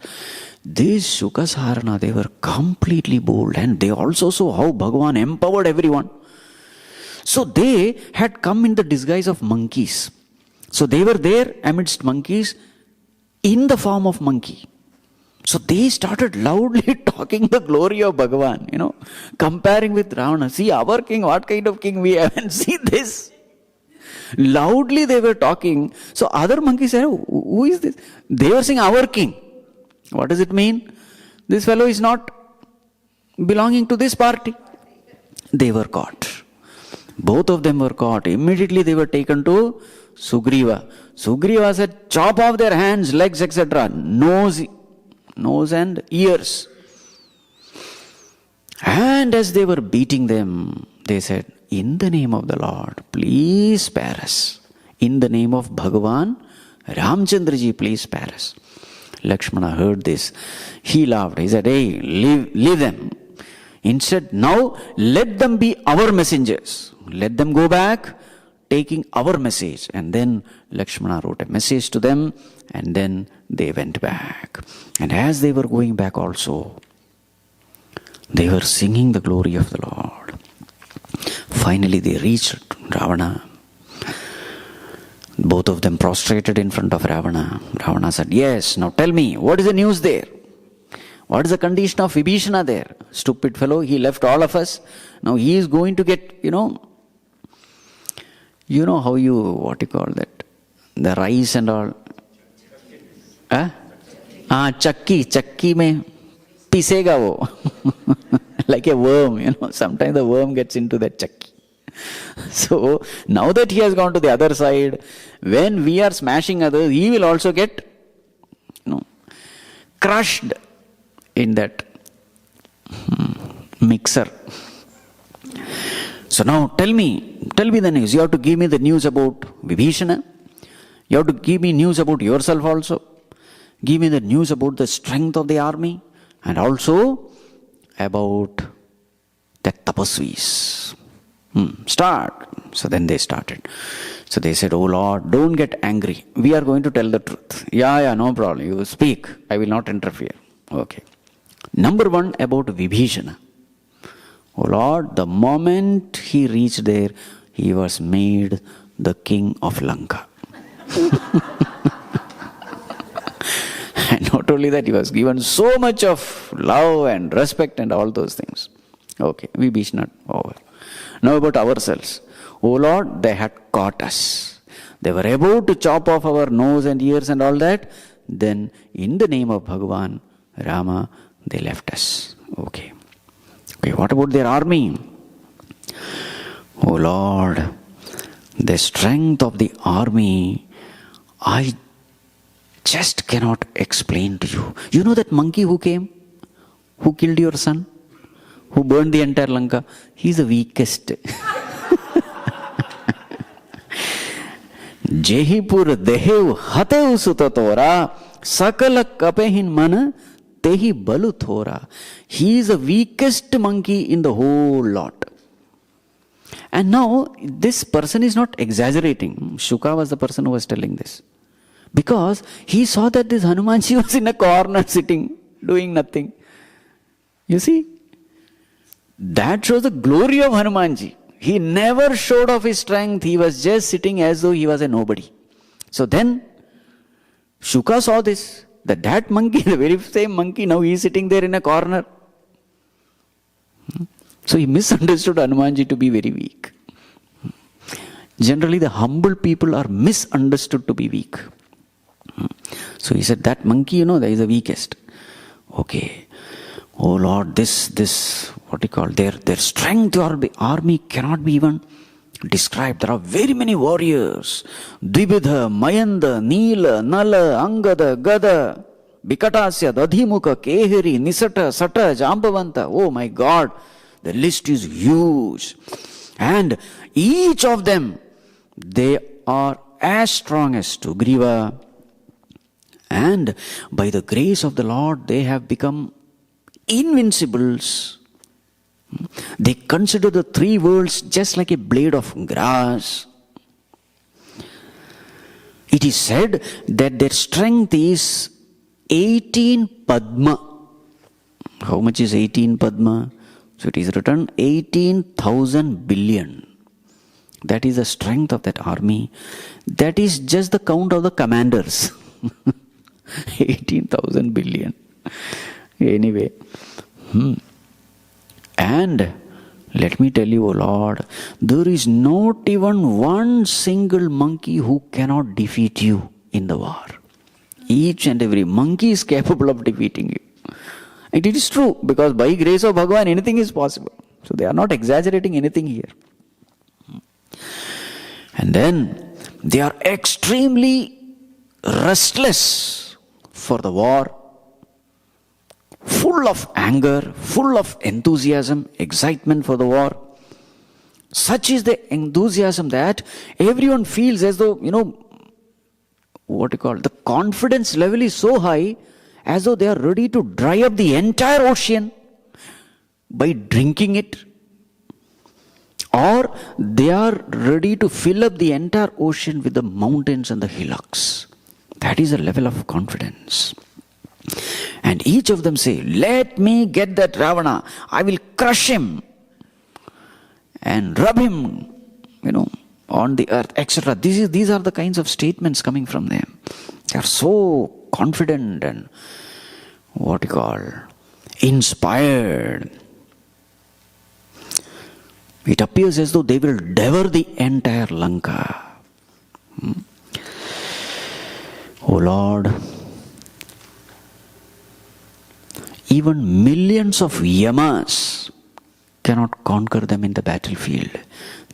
These Shukasarana, they were completely bold, and they also saw how Bhagavan empowered everyone. So they had come in the disguise of monkeys. So they were there amidst monkeys in the form of monkey. So they started loudly talking the glory of Bhagavan, comparing with Ravana. See our king, what kind of king we have, and see this. Loudly they were talking. So other monkeys said, who is this? They were saying, our king. What does it mean? This fellow is not belonging to this party. They were caught. Both of them were caught. Immediately they were taken to Sugriva. Sugriva said, chop off their hands, legs, etc. Nose and ears. And as they were beating them, they said, in the name of the Lord, please spare us. In the name of Bhagavan, Ramchandraji, please spare us. Lakshmana heard this. He laughed. He said, hey, leave them. Instead, now let them be our messengers. Let them go back taking our message. And then Lakshmana wrote a message to them, and then they went back. And as they were going back also, they were singing the glory of the Lord. Finally they reached Ravana. Both of them prostrated in front of Ravana. Ravana said, yes, now tell me, what is the news there? What is the condition of Vibhishana there? Stupid fellow, he left all of us. Now he is going to get, how the rice and all. Chakki mein pisega wo. Like a worm, sometimes the worm gets into that chakki. So, now that he has gone to the other side, when we are smashing others, he will also get, crushed in that mixer. So now tell me the news. You have to give me the news about Vibhishana. You have to give me news about yourself also. Give me the news about the strength of the army, and also about the tapasvis. Start. So then they started. So they said, oh Lord, don't get angry. We are going to tell the truth. Yeah, no problem. You speak. I will not interfere. Okay. Number 1, about Vibhishana. Oh Lord, the moment he reached there, he was made the king of Lanka. And not only that, he was given so much of love and respect and all those things. Okay, Vibhishana over. Now about ourselves. Oh Lord, they had caught us. They were about to chop off our nose and ears and all that. then in the name of Bhagavan Rama, they left us. Okay, what about their army? Oh Lord, the strength of the army, I just cannot explain to you. You know that monkey who came? Who killed your son? Who burned the entire Lanka? He's the weakest. Jehipur dehev hatev sutatora sakala kapehin mana tehi balu thora. He is the weakest monkey in the whole lot. And now, this person is not exaggerating. Shuka was the person who was telling this. Because he saw that this Hanumanji was in a corner sitting, doing nothing. You see? That shows the glory of Hanumanji. He never showed off his strength. He was just sitting as though he was a nobody. So then, Shuka saw this. That monkey, the very same monkey, now he is sitting there in a corner. So he misunderstood Hanumanji to be very weak. Generally, the humble people are misunderstood to be weak. So he said, that monkey, that is the weakest. Okay. Oh Lord, this, their strength or the army cannot be even described. There are very many warriors. Dvibidha, Mayanda, Neela, Nala, Angada, Gada, Bikatasya, Dadhimuka, Kehiri, Nisata, Sata, Jambavanta. Oh my God, the list is huge. And each of them, they are as strong as Sugriva. And by the grace of the Lord, they have become invincibles. They consider the three worlds just like a blade of grass. It is said that their strength is 18 Padma. How much is 18 Padma? So it is written 18,000 billion. That is the strength of that army. That is just the count of the commanders. 18,000 billion. Anyway. And let me tell you, O Lord, there is not even one single monkey who cannot defeat you in the war. Each and every monkey is capable of defeating you. And it is true, because by grace of Bhagavan, anything is possible. So they are not exaggerating anything here. And then they are extremely restless for the war, full of anger, full of enthusiasm, excitement for the war. Such is the enthusiasm that everyone feels as though, the confidence level is so high, as though they are ready to dry up the entire ocean by drinking it. Or they are ready to fill up the entire ocean with the mountains and the hillocks. That is a level of confidence. And each of them say, let me get that Ravana. I will crush him and rub him, on the earth, etc. These are the kinds of statements coming from them. They are so confident and inspired. It appears as though they will devour the entire Lanka. Oh Lord, even millions of Yamas cannot conquer them in the battlefield.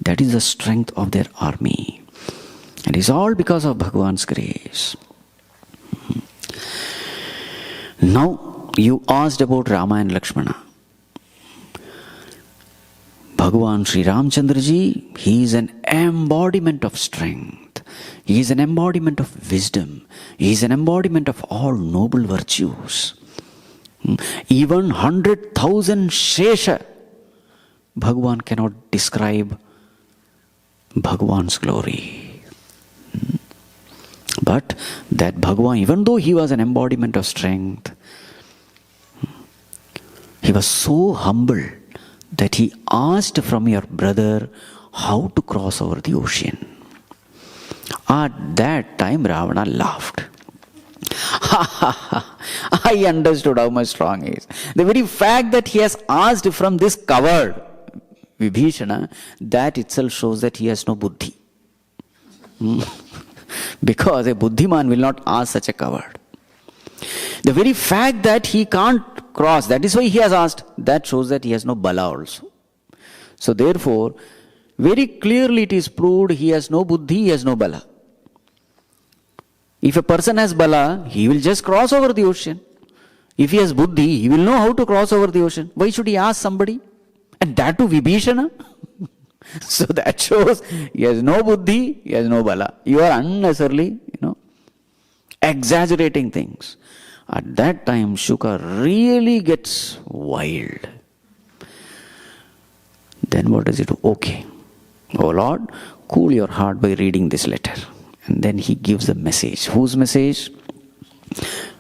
That is the strength of their army. And it is all because of Bhagavan's grace. Now, you asked about Rama and Lakshmana. Bhagavan Sri Ramchandraji, he is an embodiment of strength. He is an embodiment of wisdom. He is an embodiment of all noble virtues. Even 100,000 Shesha, Bhagavan cannot describe Bhagavan's glory. But that Bhagavan, even though he was an embodiment of strength, he was so humble that he asked from your brother how to cross over the ocean. At that time, Ravana laughed. I understood how much strong he is. The very fact that he has asked from this coward, Vibhishana, that itself shows that he has no buddhi. Because a buddhiman will not ask such a coward. The very fact that he can't cross, that is why he has asked, that shows that he has no bala also. So therefore, very clearly it is proved he has no buddhi, he has no bala. If a person has bala, he will just cross over the ocean. If he has buddhi, he will know how to cross over the ocean. Why should he ask somebody? And that to Vibhishana? So that shows he has no buddhi, he has no bala. You are unnecessarily, exaggerating things. At that time, Shuka really gets wild. Then what does he do? Okay. Oh Lord, cool your heart by reading this letter. And then he gives a message. Whose message?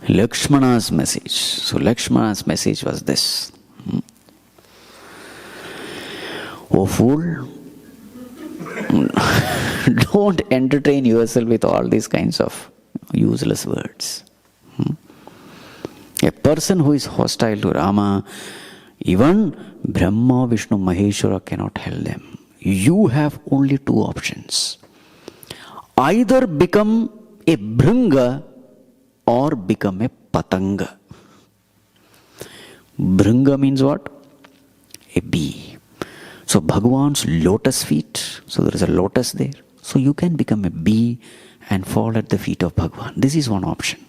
Lakshmana's message. So Lakshmana's message was this. Oh fool, don't entertain yourself with all these kinds of useless words. A person who is hostile to Rama, even Brahma, Vishnu, Maheshwara cannot help them. You have only two options. Either become a Bhringa or become a Patanga. Bhringa means what? A bee. So Bhagavan's lotus feet, so there is a lotus there. So you can become a bee and fall at the feet of Bhagavan. This is one option.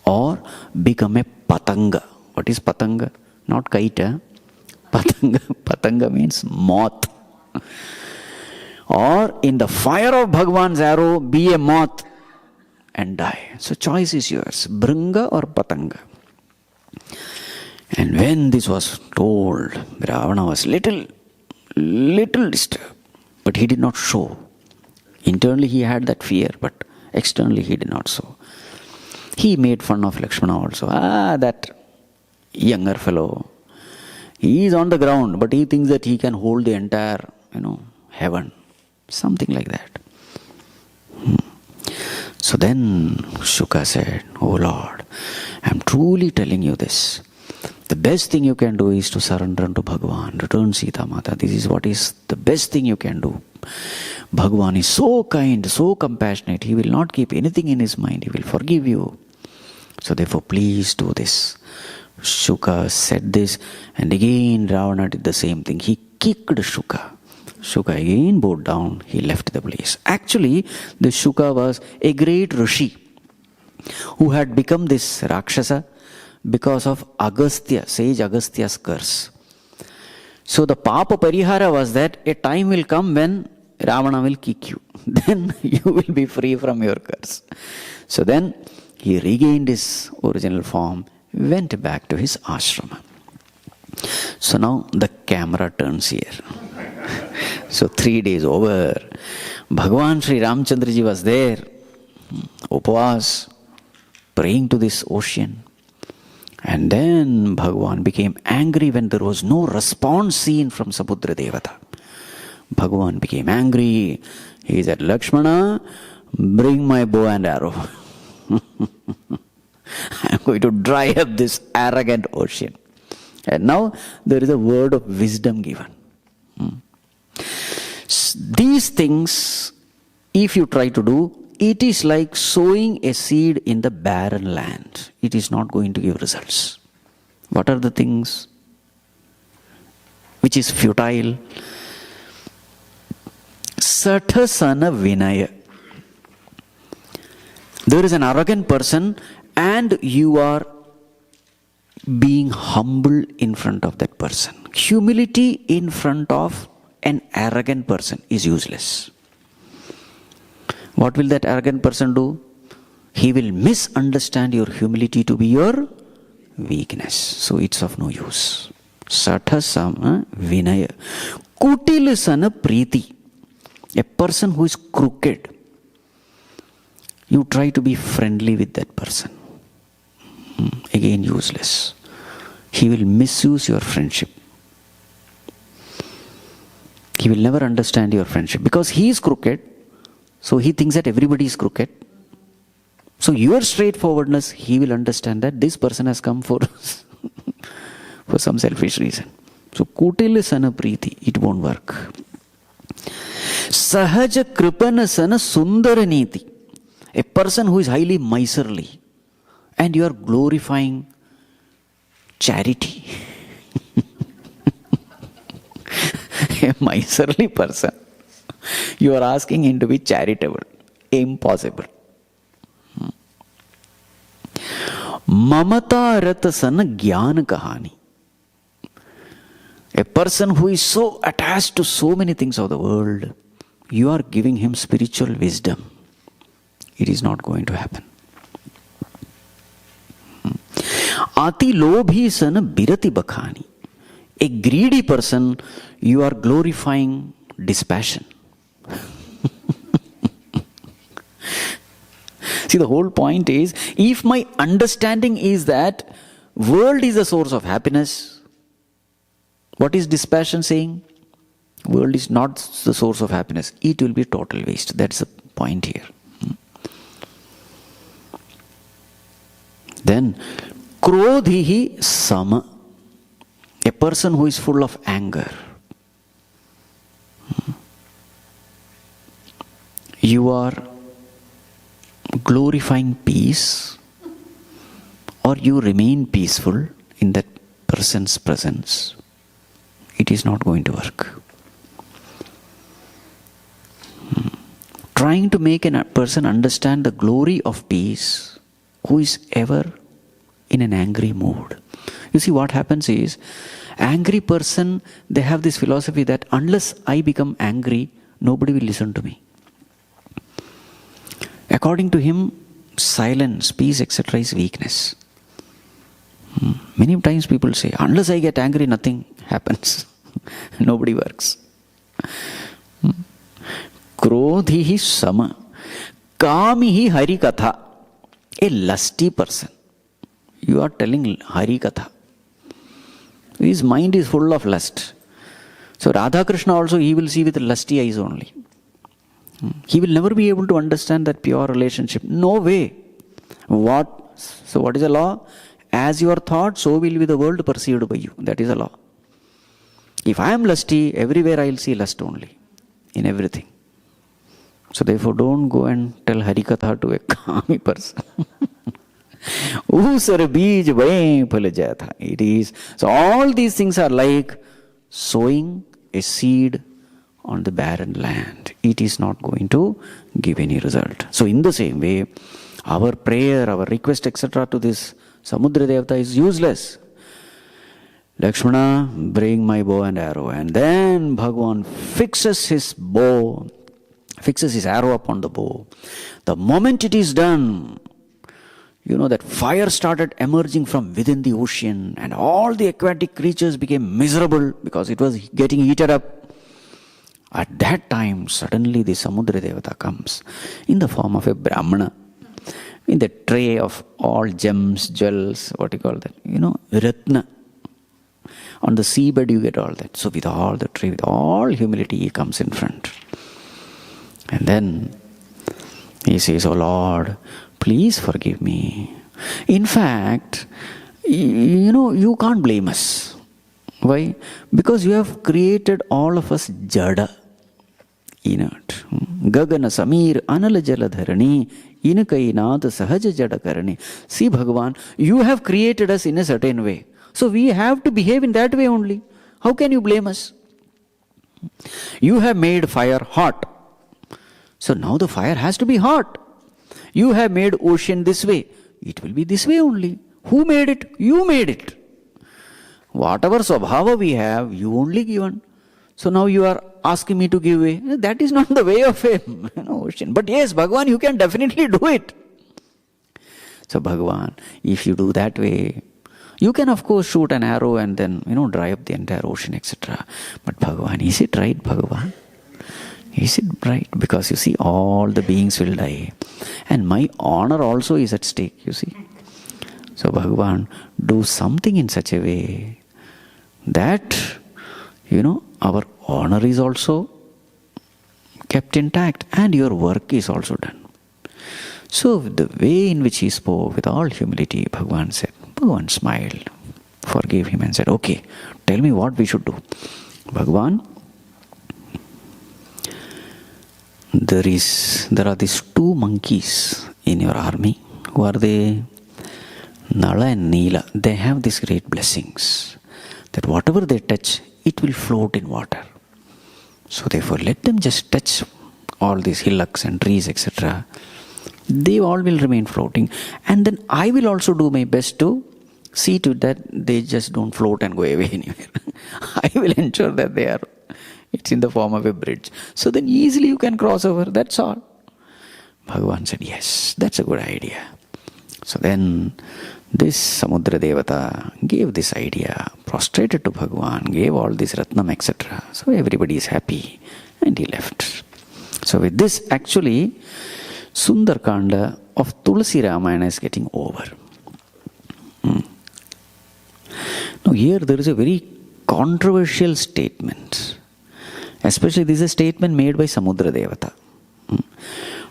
Or become a Patanga. What is Patanga? Not kite. Patanga. Patanga means moth. Or in the fire of Bhagavan's arrow, be a moth and die. So choice is yours, Bhringa or Patanga. And when this was told, Ravana was little disturbed, but he did not show. Internally he had that fear, but externally he did not show. He made fun of Lakshmana also. That younger fellow, he is on the ground, but he thinks that he can hold the entire, heaven. Something like that. So then Shuka said, Oh Lord, I am truly telling you this. The best thing you can do is to surrender unto Bhagavan, return Sita Mata. This is what is the best thing you can do. Bhagavan is so kind, so compassionate. He will not keep anything in his mind. He will forgive you. So therefore, please do this. Shuka said this, and again Ravana did the same thing. He kicked Shuka. Shuka again bowed down. He left the place. Actually, the Shuka was a great Rishi who had become this Rakshasa because of Agastya, sage Agastya's curse. So the Papa Parihara was that a time will come when Ravana will kick you. Then you will be free from your curse. So then he regained his original form, went back to his ashrama. So now the camera turns here. So 3 days over, Bhagavan Sri Ramchandraji was there, Upavas, praying to this ocean. And then Bhagavan became angry when there was no response seen from Samudra Devata. Bhagavan became angry. He said, Lakshmana, bring my bow and arrow. I am going to dry up this arrogant ocean. And now there is a word of wisdom given. These things, if you try to do, it is like sowing a seed in the barren land. It is not going to give results. What are the things which is futile? Sathasana Vinaya. There is an arrogant person and you are being humble in front of that person. Humility in front of an arrogant person is useless. What will that arrogant person do? He will misunderstand your humility to be your weakness. So it's of no use. Sathasama Vinaya. Kutilasana Preeti. A person who is crooked. You try to be friendly with that person. Again useless. He will misuse your friendship. He will never understand your friendship because he is crooked. So he thinks that everybody is crooked. So your straightforwardness, he will understand that this person has come for some selfish reason. So Kutilasana Preeti, it won't work. Sahaja Kripanasana Sundaraniti. A person who is highly miserly and you are glorifying charity. A miserly person, you are asking him to be charitable. Impossible. Mamata rata sana jnana kahani. A person who is so attached to so many things of the world, you are giving him spiritual wisdom. It is not going to happen. Ati lobhi sana birati bakhani. A greedy person, you are glorifying dispassion. See, the whole point is, if my understanding is that world is the source of happiness, what is dispassion saying? World is not the source of happiness. It will be total waste. That's the point here. Then, krodhihi sama. A person who is full of anger. You are glorifying peace, or you remain peaceful in that person's presence. It is not going to work. Trying to make a person understand the glory of peace who is ever in an angry mood. You see, what happens is, angry person, they have this philosophy that unless I become angry, nobody will listen to me. According to him, silence, peace, etc. is weakness. Many times people say, unless I get angry, nothing happens. Nobody works. Krodhihi sama. Kamihi harikatha. A lusty person. You are telling harikatha. His mind is full of lust. So Radha Krishna also, he will see with lusty eyes only. He will never be able to understand that pure relationship. No way. So what is the law? As you are thought, so will be the world perceived by you. That is the law. If I am lusty, everywhere I will see lust only. In everything. So therefore don't go and tell harikatha to a kami person. Usar bij vaye phal jayatha. It is. So all these things are like sowing a seed on the barren land. It is not going to give any result. So in the same way, our prayer, our request, etc. to this Samudra Devata is useless. Lakshmana, bring my bow and arrow. And then Bhagavan fixes his arrow upon the bow. The moment it is done, that fire started emerging from within the ocean, and all the aquatic creatures became miserable because it was getting heated up. At that time, suddenly the Samudra Devata comes in the form of a Brahmana, in the tray of all gems, jewels, what you call that, Ratna. On the seabed you get all that. So with all the tray, with all humility, he comes in front. And then he says, "Oh Lord, please forgive me. In fact, you can't blame us. Why? Because you have created all of us jada, inert. Gagana samir anala jaladharani inakainad sahaja jadakarani." See, Bhagavan, you have created us in a certain way. So we have to behave in that way only. How can you blame us? You have made fire hot. So now the fire has to be hot. You have made ocean this way. It will be this way only. Who made it? You made it. Whatever svabhava we have, you only given. So now you are asking me to give way. That is not the way of a ocean. But yes, Bhagavan, you can definitely do it. So Bhagavan, if you do that way, you can of course shoot an arrow and then, dry up the entire ocean, etc. But Bhagavan, is it right, Bhagavan? Is it right? Because you see, all the beings will die. And my honor also is at stake, you see. So Bhagavan, do something in such a way that, our honor is also kept intact and your work is also done. So the way in which he spoke with all humility, Bhagavan smiled, forgave him and said, "Okay, tell me what we should do." Bhagavan, there are these two monkeys in your army. Who are they? Nala and Neela, they have these great blessings that whatever they touch, it will float in water. So therefore, let them just touch all these hillocks and trees, etc. They all will remain floating. And then I will also do my best to see to that they just don't float and go away anywhere. I will ensure that it's in the form of a bridge. So then easily you can cross over, that's all. Bhagavan said, yes, that's a good idea. So then this Samudra Devata gave this idea, prostrated to Bhagavan, gave all this Ratnam, etc. So everybody is happy and he left. So with this, actually, Sunderkand of Tulsi Ramayana is getting over. Now here there is a very controversial statement. Especially this is a statement made by Samudra Devata.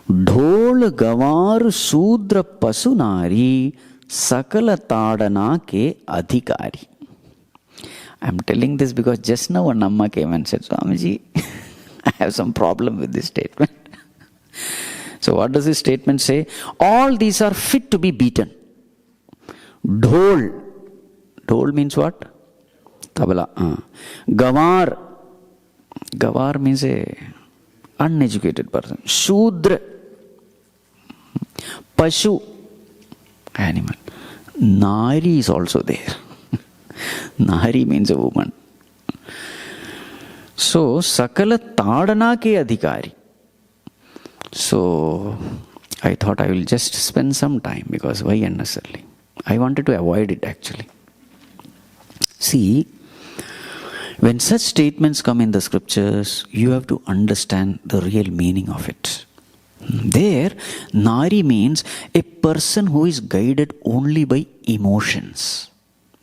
Dhol Gavar Sudra Pasunari Sakala Tadana ke Adhikari. I am telling this because just now one Amma came and said, Swamiji, I have some problem with this statement. So what does this statement say? All these are fit to be beaten. Dhol. Dhol means what? Tabla. Gavar. Gavar means a uneducated person. Shudra. Pashu. Animal. Nari is also there. Nari means a woman. So, Sakala Tadana ke Adhikari. So, I thought I will just spend some time, because why unnecessarily? I wanted to avoid it actually. See, when such statements come in the scriptures, you have to understand the real meaning of it. There, Nari means a person who is guided only by emotions.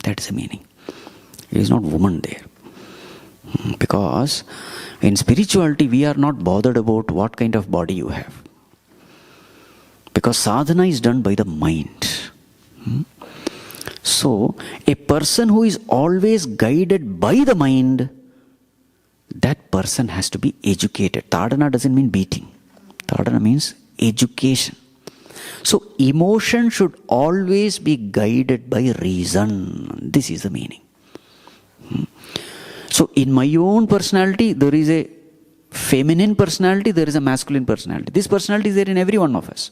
That's the meaning. It is not woman there. Because in spirituality, we are not bothered about what kind of body you have. Because sadhana is done by the mind. So, a person who is always guided by the mind, that person has to be educated. Tadana doesn't mean beating. Tadana means education. So, emotion should always be guided by reason. This is the meaning. So, in my own personality, there is a feminine personality, there is a masculine personality. This personality is there in every one of us.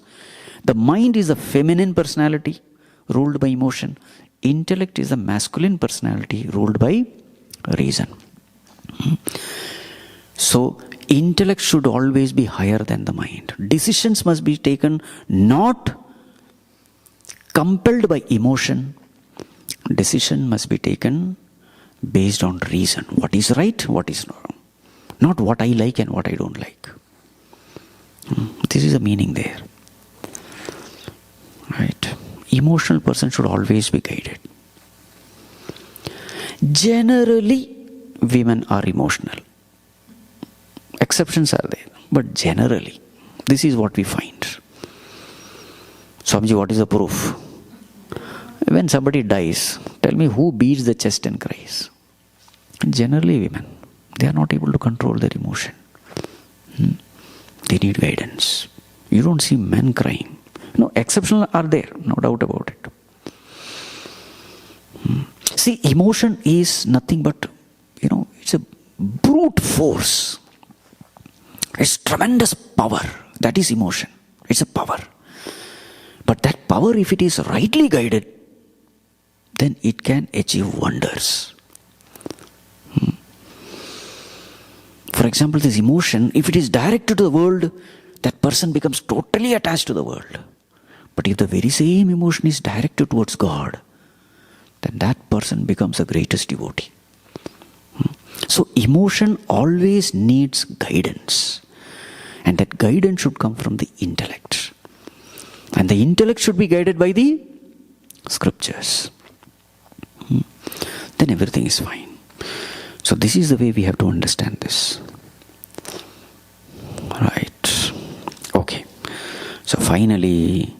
The mind is a feminine personality ruled by emotion. Intellect is a masculine personality ruled by reason. So, intellect should always be higher than the mind. Decisions must be taken not compelled by emotion. Decision must be taken based on reason. What is right, what is wrong. Not what I like and what I don't like. This is the meaning there. Right? Emotional person should always be guided. Generally, women are emotional. Exceptions are there. But generally, this is what we find. Swamiji, what is the proof? When somebody dies, tell me who beats the chest and cries? Generally women. They are not able to control their emotion. They need guidance. You don't see men crying. No, exceptional are there, no doubt about it. See, emotion is nothing but, it's a brute force. It's tremendous power. That is emotion. It's a power. But that power, if it is rightly guided, then it can achieve wonders. For example, this emotion, if it is directed to the world, that person becomes totally attached to the world. But if the very same emotion is directed towards God, then that person becomes the greatest devotee. So emotion always needs guidance. And that guidance should come from the intellect. And the intellect should be guided by the scriptures. Then everything is fine. So this is the way we have to understand this. Right. Okay. So finally,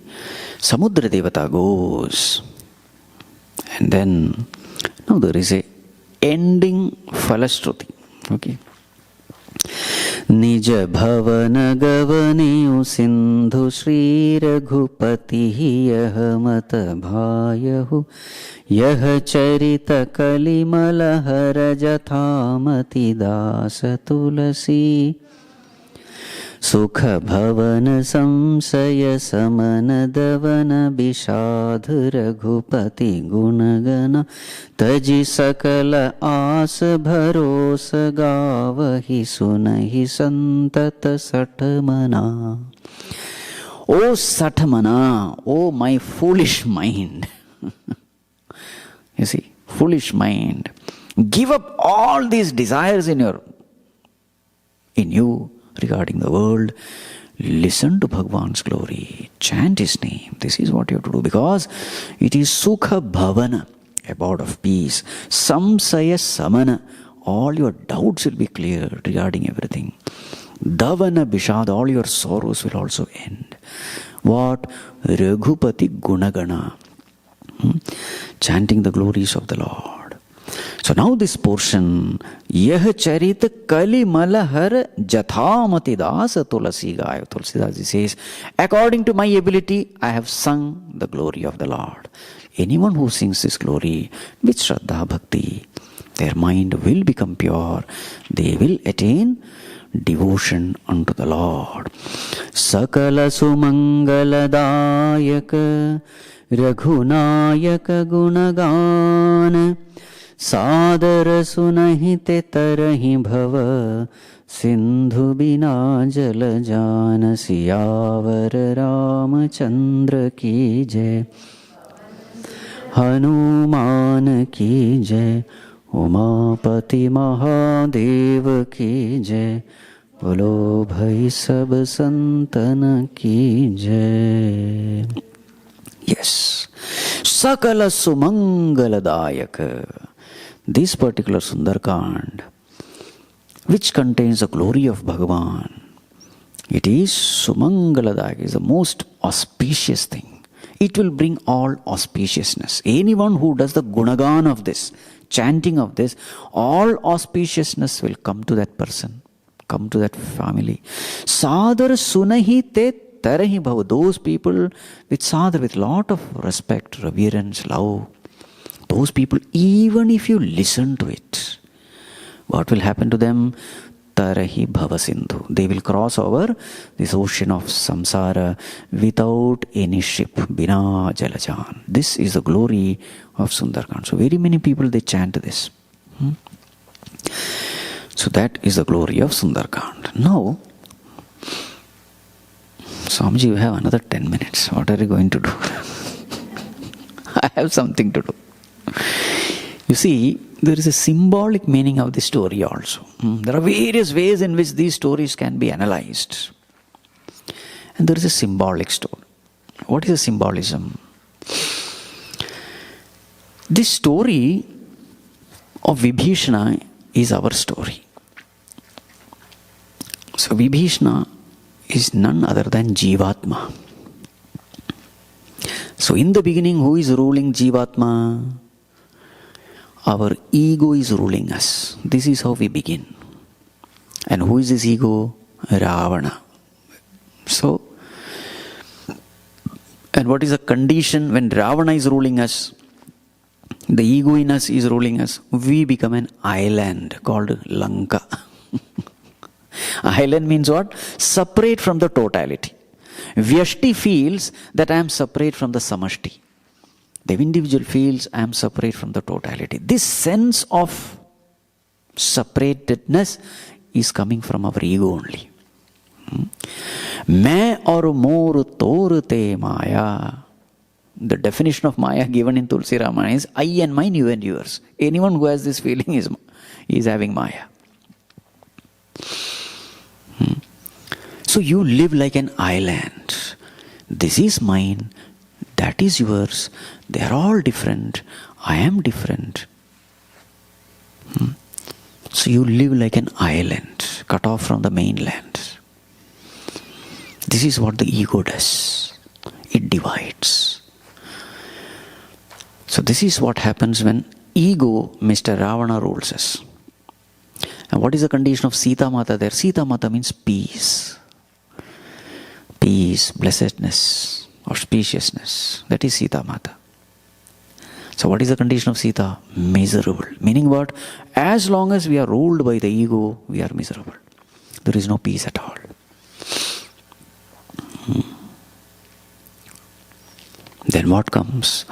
Samudra Devata goes. And then, now there is a ending Falashruti. Okay. निज भवन गवनियु सिंधु श्री रघुपति यह मत भायहु यह चरित कलिमल हर जथामति दास तुलसी सुख भवन संशय समन दवन विषाद रघुपति गुणगण तजि सकल आस भरोस गावहि सुनहि संतत सठमना. O Satamana, O my foolish mind. You see, foolish mind. Give up all these desires in you regarding the world. Listen to Bhagwan's glory. Chant his name. This is what you have to do, because it is Sukha Bhavana, abode of peace. Samsaya Samana. All your doubts will be cleared regarding everything. Davana Bishad, all your sorrows will also end. What? Raghupati Gunagana. Chanting the glories of the Lord. So now this portion, Yah Charit Kali Malahar Jathamati Dasa Tulasi Gaya. Tulsidas says, according to my ability, I have sung the glory of the Lord. Anyone who sings this glory with Shraddha Bhakti, their mind will become pure. They will attain devotion unto the Lord. Sakala Sumangaladayaka Raghunayaka Gunagan Sadara Sunahite Tarahi Bhava Sindhu Bina Jala Jana Siyavar Ramachandra Ki Jai Hanuman Ki Jai Umapati Mahadev की जय बोलो भाई सब संतन की जय. Yes, Sakala Sumangaladayaka. This particular Sunderkand, which contains the glory of Bhagavan, it is Sumangaladayaka, is the most auspicious thing. It will bring all auspiciousness. Anyone who does the gunagan of this, chanting of this, all auspiciousness will come to that person, come to that family. Sadar sunahi te tarahi bhava. Those people with sadar, with lot of respect, reverence, love, those people, even if you listen to it, what will happen to them? Tarahi bhava sindhu. They will cross over this ocean of samsara without any ship. Bina jalajan. This is the glory of Sunderkand. So very many people, they chant this. So that is the glory of Sunderkand. Now, Swamiji, you have another 10 minutes. What are you going to do? I have something to do. You see, there is a symbolic meaning of the story also. There are various ways in which these stories can be analyzed. And there is a symbolic story. What is the symbolism? This story of Vibhishana is our story. So Vibhishana is none other than Jivatma. So in the beginning, who is ruling Jivatma? Our ego is ruling us. This is how we begin. And who is this ego? Ravana. So, and what is the condition when Ravana is ruling us? The ego in us is ruling us. We become an island called Lanka. Island means what? Separate from the totality. Vyashti feels that I am separate from the samashti. The individual feels I am separate from the totality. This sense of separatedness is coming from our ego only. Main aur mor tor te maya. The definition of Maya given in Tulsi Ramayana is I and mine, you and yours. Anyone who has this feeling is having Maya. So you live like an island. This is mine, that is yours. They are all different. I am different. So you live like an island, cut off from the mainland. This is what the ego does. It divides. So this is what happens when ego, Mr. Ravana, rules us. And what is the condition of Sita Mata there? Sita Mata means peace. Peace, blessedness, auspiciousness. That is Sita Mata. So what is the condition of Sita? Miserable. Meaning what? As long as we are ruled by the ego, we are miserable. There is no peace at all. Then what comes?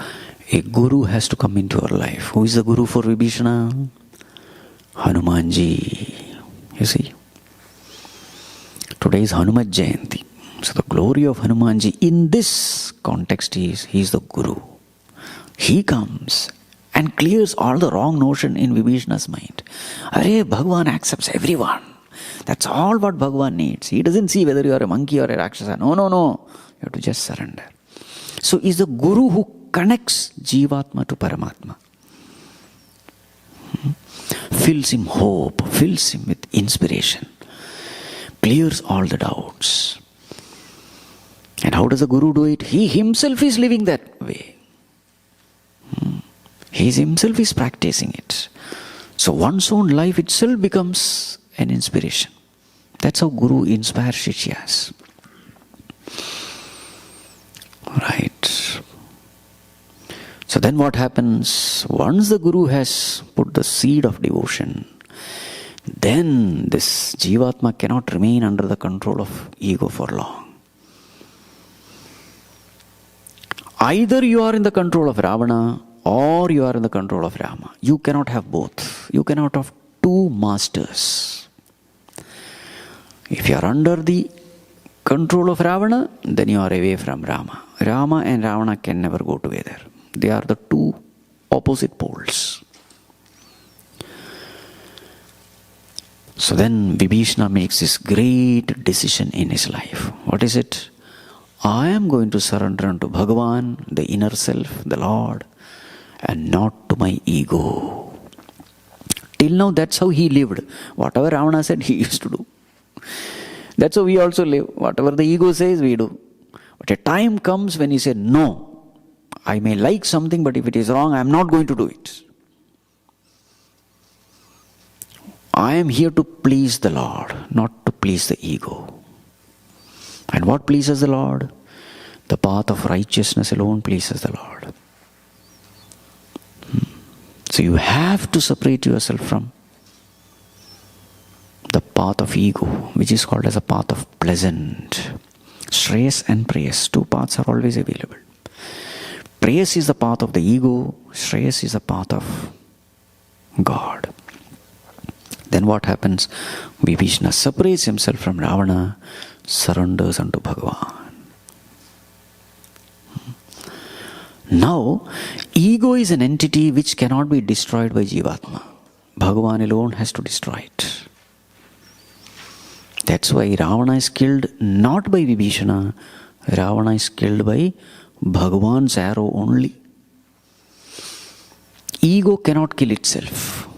A guru has to come into our life. Who is the guru for Vibhishana? Hanumanji. You see? Today is Hanumat Jayanti. So the glory of Hanumanji in this context is, he is the guru. He comes and clears all the wrong notion in Vibhishana's mind. Arey, Bhagavan accepts everyone. That's all what Bhagavan needs. He doesn't see whether you are a monkey or a Rakshasa. No. You have to just surrender. So is the guru who connects Jivatma to Paramatma. Fills him hope, fills him with inspiration, clears all the doubts. And how does the guru do it? He himself is living that way. He himself is practicing it. So one's own life itself becomes an inspiration. That's how guru inspires Shishyas. Right. So then what happens? Once the guru has put the seed of devotion, then this Jivatma cannot remain under the control of ego for long. Either you are in the control of Ravana or you are in the control of Rama. You cannot have both. You cannot have two masters. If you are under the control of Ravana, then you are away from Rama. Rama and Ravana can never go together. They are the two opposite poles. So then Vibhishana makes this great decision in his life. What is it? I am going to surrender unto Bhagavan, the inner self, the Lord, and not to my ego. Till now, that's how he lived. Whatever Ravana said, he used to do. That's how we also live. Whatever the ego says, we do. But a time comes when he said, no, I may like something, but if it is wrong, I am not going to do it. I am here to please the Lord, not to please the ego. And what pleases the Lord? The path of righteousness alone pleases the Lord. So you have to separate yourself from the path of ego, which is called as a path of pleasant. Shreyas and prayas, two paths are always available. Prayas is the path of the ego, Shreyas is the path of God. Then what happens? Vibhishana separates himself from Ravana, surrenders unto Bhagavan. Now, ego is an entity which cannot be destroyed by Jivatma. Bhagavan alone has to destroy it. That's why Ravana is killed not by Vibhishana. Ravana is killed by Bhagavan's arrow only. Ego cannot kill itself.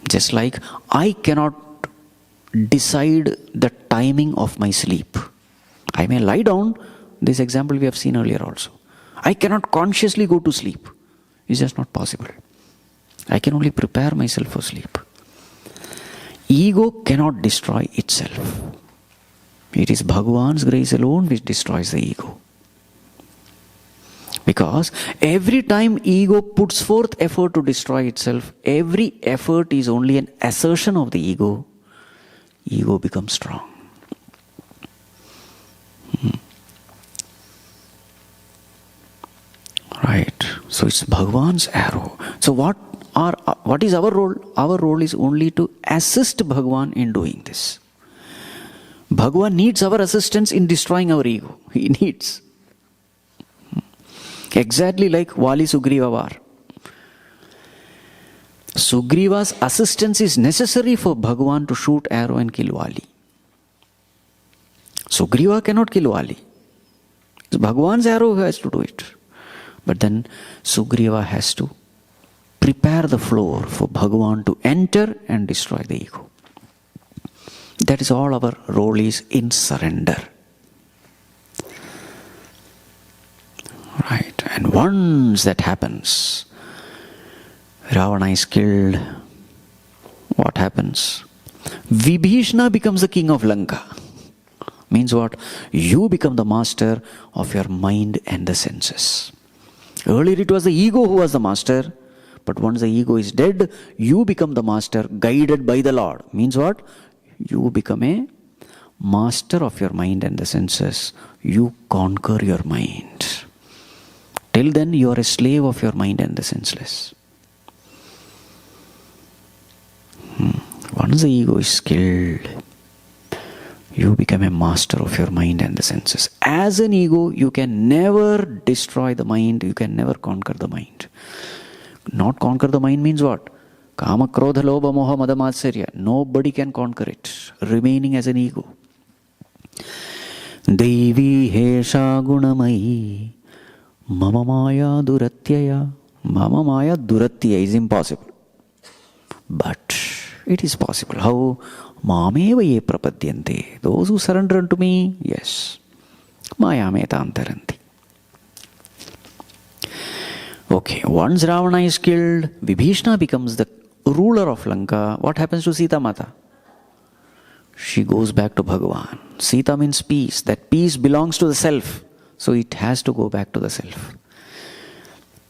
Just like I cannot decide the timing of my sleep. I may lie down. This example we have seen earlier also. I cannot consciously go to sleep. It's just not possible. I can only prepare myself for sleep. Ego cannot destroy itself. It is Bhagavan's grace alone which destroys the ego. Because every time ego puts forth effort to destroy itself, every effort is only an assertion of the ego. Ego becomes strong. Right. So it's Bhagavan's arrow. So what is our role? Our role is only to assist Bhagavan in doing this. Bhagavan needs our assistance in destroying our ego. He needs. Exactly like Vali Sugriva war. Sugriva's assistance is necessary for Bhagavan to shoot arrow and kill Vali. Sugriva cannot kill Vali. It's Bhagavan's arrow who has to do it. But then Sugriva has to prepare the floor for Bhagavan to enter and destroy the ego. That is all our role is in surrender. Right. And once that happens, Ravana is killed. what happens? Vibhishana becomes the king of Lanka. Means what? You become the master of your mind and the senses. Earlier it was the ego who was the master, but once the ego is dead, you become the master guided by the Lord. Means what? You become a master of your mind and the senses. You conquer your mind. Till then you are a slave of your mind and the senseless. Once the ego is killed, you become a master of your mind and the senses. As an ego, you can never destroy the mind, you can never conquer the mind. Not conquer the mind means what? Kama, Krodha, Lobha, Moha, Mada, Matsarya. Nobody can conquer it, remaining as an ego. Devi Hesha Gunamayi Mama Maya Duratyaya. Mama Maya Duratya is impossible. But it is possible. How? Mameva ye prapadyante. Those who surrender unto me, yes. Maya metantaranti. Okay, once Ravana is killed, Vibhishana becomes the ruler of Lanka. What happens to Sita Mata? She goes back to Bhagavan. Sita means peace. That peace belongs to the self. So it has to go back to the self.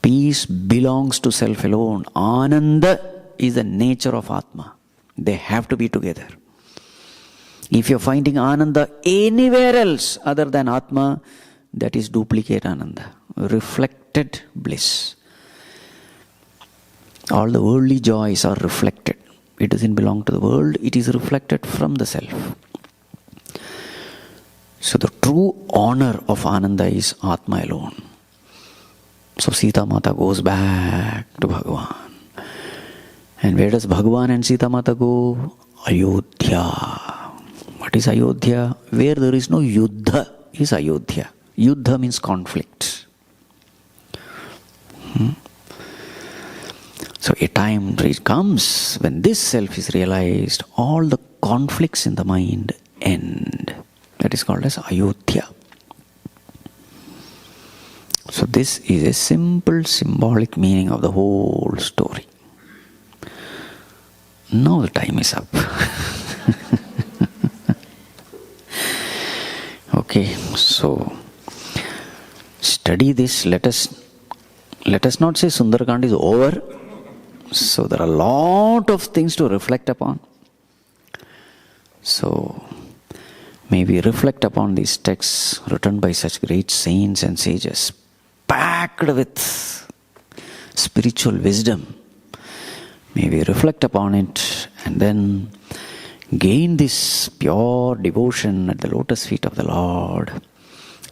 Peace belongs to self alone. Ananda is the nature of Atma. They have to be together. If you're finding Ananda anywhere else other than Atma, that is duplicate Ananda, reflected bliss. All the worldly joys are reflected. It doesn't belong to the world, it is reflected from the self. So the true honor of Ananda is Atma alone. So Sita Mata goes back to Bhagavan. And where does Bhagavan and Sita Mata go? Ayodhya. What is Ayodhya? Where there is no Yuddha is Ayodhya. Yuddha means conflict. So a time comes when this self is realized, all the conflicts in the mind end. That is called as Ayodhya. So this is a simple symbolic meaning of the whole story. Now the time is up. Okay, so study this. Let us not say Sunderkand is over. So there are a lot of things to reflect upon. So maybe reflect upon these texts written by such great saints and sages, packed with spiritual wisdom. Maybe reflect upon it and then gain this pure devotion at the lotus feet of the Lord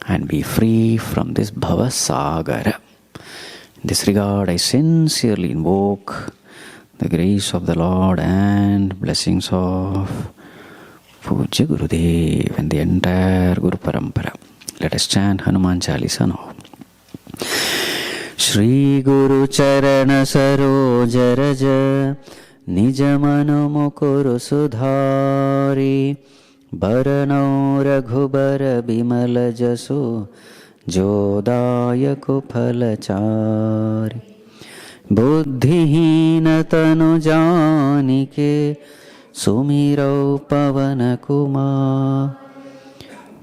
and be free from this bhava sagara. In this regard, I sincerely invoke the grace of the Lord and blessings of Pujya Gurudev and the entire Guru Parampara. Let us chant Hanuman Chalisa now. Shri Guru Charana Saroj Raja Nij Mano Mukuru Sudhari Barano Raghubara Bimala Jasu Jodayako Phalachari Buddhihina Tanu Janike Sumiro Pavana Kumar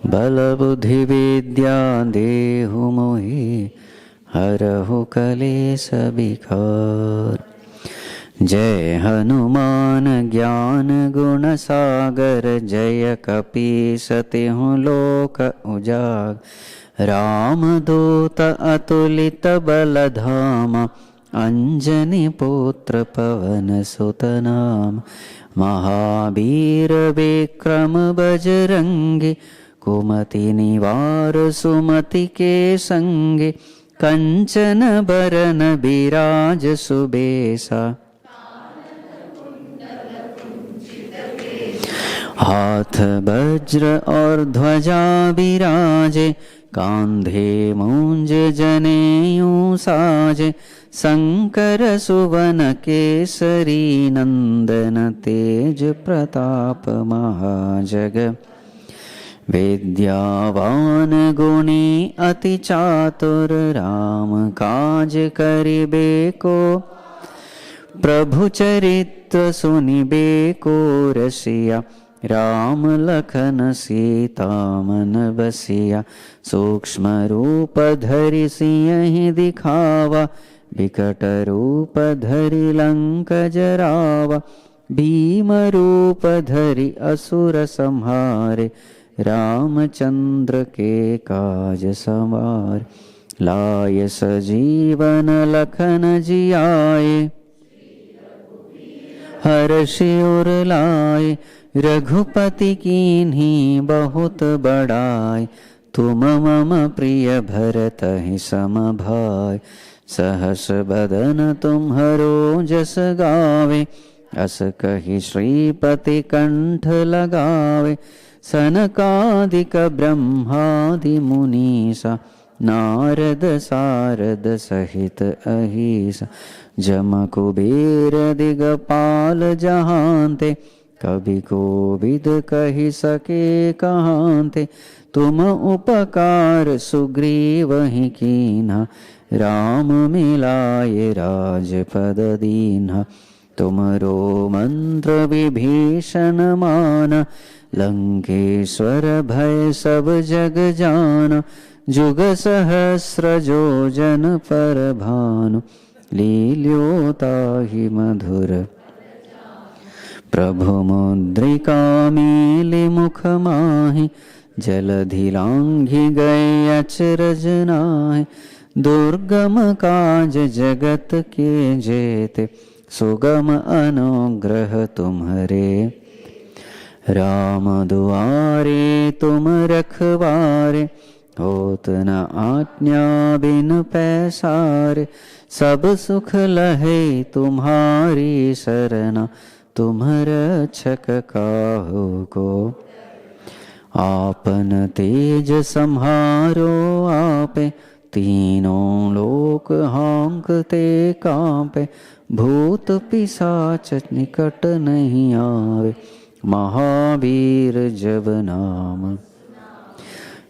Bala Buddhi Vidya Dehu Mohi Harahu Kalesa Bikar Jai Hanuman Gyan Guna Sagar Jaya Kapi Satihu Loka Ujag Ram Dota Atulita Baladhama Anjani Putra Pavana Sutanam Mahabir Vikram Bajrangi Kumati Nivar Sumati Ke Sangi Kanchana Barana Biraj Subesa हाथ वज्र और ध्वजा विराजे कांधे मूंज जनेऊ साजे शंकर सुवन केसरी नंदन तेज प्रताप महाजग विद्यावान गुणी अति चातुर राम काज करिबे को प्रभु चरित्र सुनिबे को रसिया, राम लखन सीता मन बसिया। सूक्ष्म रूप धरि सियहि दिखावा, विकट रूप धरि लंक जरावा। भीम रूप धरि असुर संहारे, रामचंद्र के काज सवार। लाय सजीवन लखन जियाए, हर्षि उर लाए। रघुपति कीन्ही बहुत बड़ाई, तुम मम प्रिय भरतहि सम भाई। सहस बदन तुम्हरो जस गावे, अस कहि श्रीपति कंठ लगावे। सनकादिक ब्रह्मादि मुनीसा, नारद सारद सहित अहिसा। जम कुबेर दिगपाल जहांते, कभी कोविद कहि सके कहांते। तुम उपकार सुग्रीवहि कीन्हा, राम मिलाए राजपद दीन्हा। तुमरो मंत्र विभीषण माना, लंकेश्वर भय सब जग जाना। जुग सहस्र जो जन पर भानु, लील्यो ताहि मधुर। प्रभु मुद्रिका मेलि मुख माहि, जलधि लांघि गए अचरज नाहि। दुर्गम काज जगत के जेते, सुगम अनुग्रह तुम्हरे। राम दुआरे तुम रखवारे, होत न आज्ञा बिन पैसारे। सब सुख लहे तुम्हारी सरना, तुम रक्षक काहू को। आपन तेज सम्हारो आपे, तीनों लोक हाँकते कांपे। भूत पिशाच निकट नहीं आवे, महावीर जब नाम।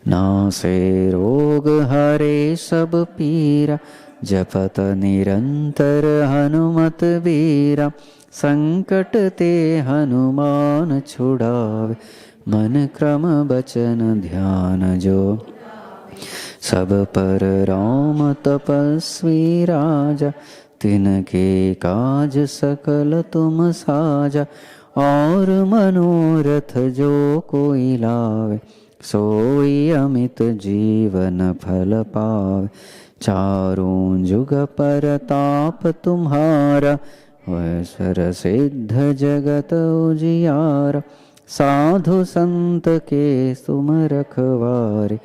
नासे रोग हरे सब पीरा, जपत निरंतर हनुमत बीरा। संकट ते हनुमान छुड़ावे, मन क्रम बचन ध्यान जो। सब पर राम तपस्वी राजा, तिनके काज सकल तुम साजा। और मनोरथ जो कोई लावे, सोई अमित जीवन फल पावे। चारों जुग परताप तुम्हारा, वैश्वर सिद्ध जगत उजियारा। साधु संत के तुम रखवारे,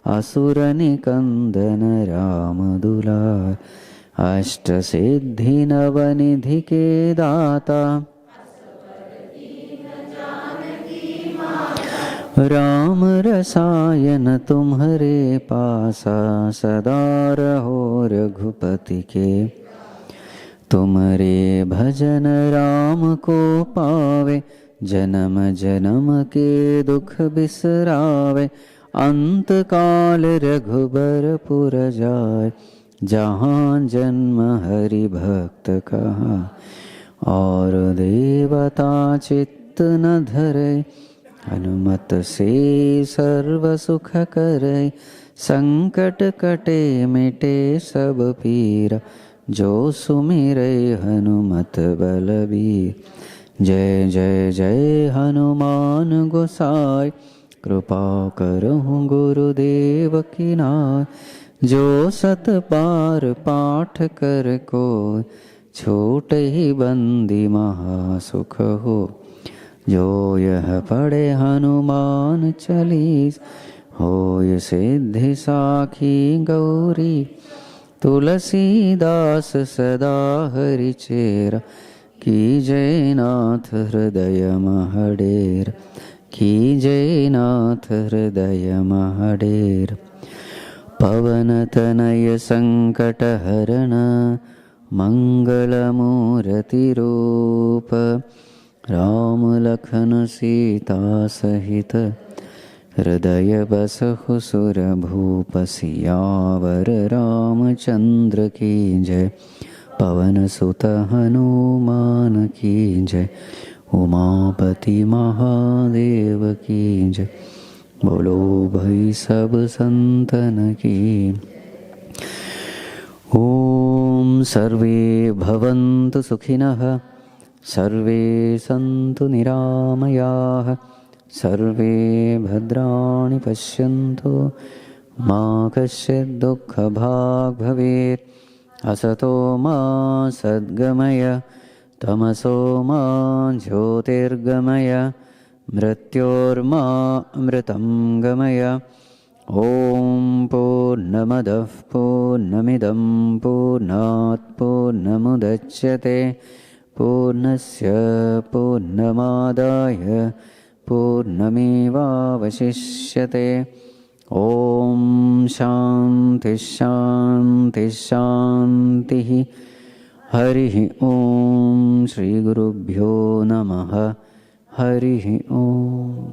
असुर निकंदन राम दुलार। अष्ट सिद्धि नवनिधि के दाता, राम रसायन तुम्हारे पासा। सदा रहो रघुपति के, तुमरे भजन राम को पावे। जन्म जन्म के दुख बिसरावे, अंत काल रघुबर पुर जाय। जहाँ जन्म हरि भक्त कहा, और देवता चित्त न धरे। हनुमत से सर्व सुख करे, संकट कटे मिटे सब पीरा। जो सुमिरे हनुमत बलबीर। जय जय जय हनुमान गोसाई, कृपा करहु गुरुदेव की नाय। जो सत बार पाठ कर को, छोट ही बंदी महासुख हो। जो यह पढ़े हनुमान चालीस, होय सिद्धि साखी गौरी। तुलसीदास सदा हरि चेरा, कीजय नाथ हृदय महडेर। कीजय नाथ हृदय महडेर। पवन तनय संकट हरण, मंगल मूर्ति रूप। राम लखन सीता सहित, हृदय बसहु सुर भूप। सियावर रामचंद्र की जय। पवन सुत हनुमान की जय, उमापति महादेव की जय। बोलो भाई सब संतन की। ओम सर्वे भवन्तु सुखिनः, सर्वे सन्तु निरामयाः, सर्वे भद्राणि पश्यन्तु, मा कश्चित् दुःखभाग् भवेत्। असतो मा सद्गमय, तमसो मा ज्योतिर्गमय, मृत्योर्मा अमृतं गमय। ॐ पूर्णमदः पूर्णमिदं पूर्णात् पूर्णमुदच्यते, पूर्णस्य पूर्णमादाय पूर्णमेवावशिष्यते। ॐ शान्ति शान्ति शान्तिः। हरिः ॐ। श्रीगुरुभ्यो नमः। हरिः ॐ।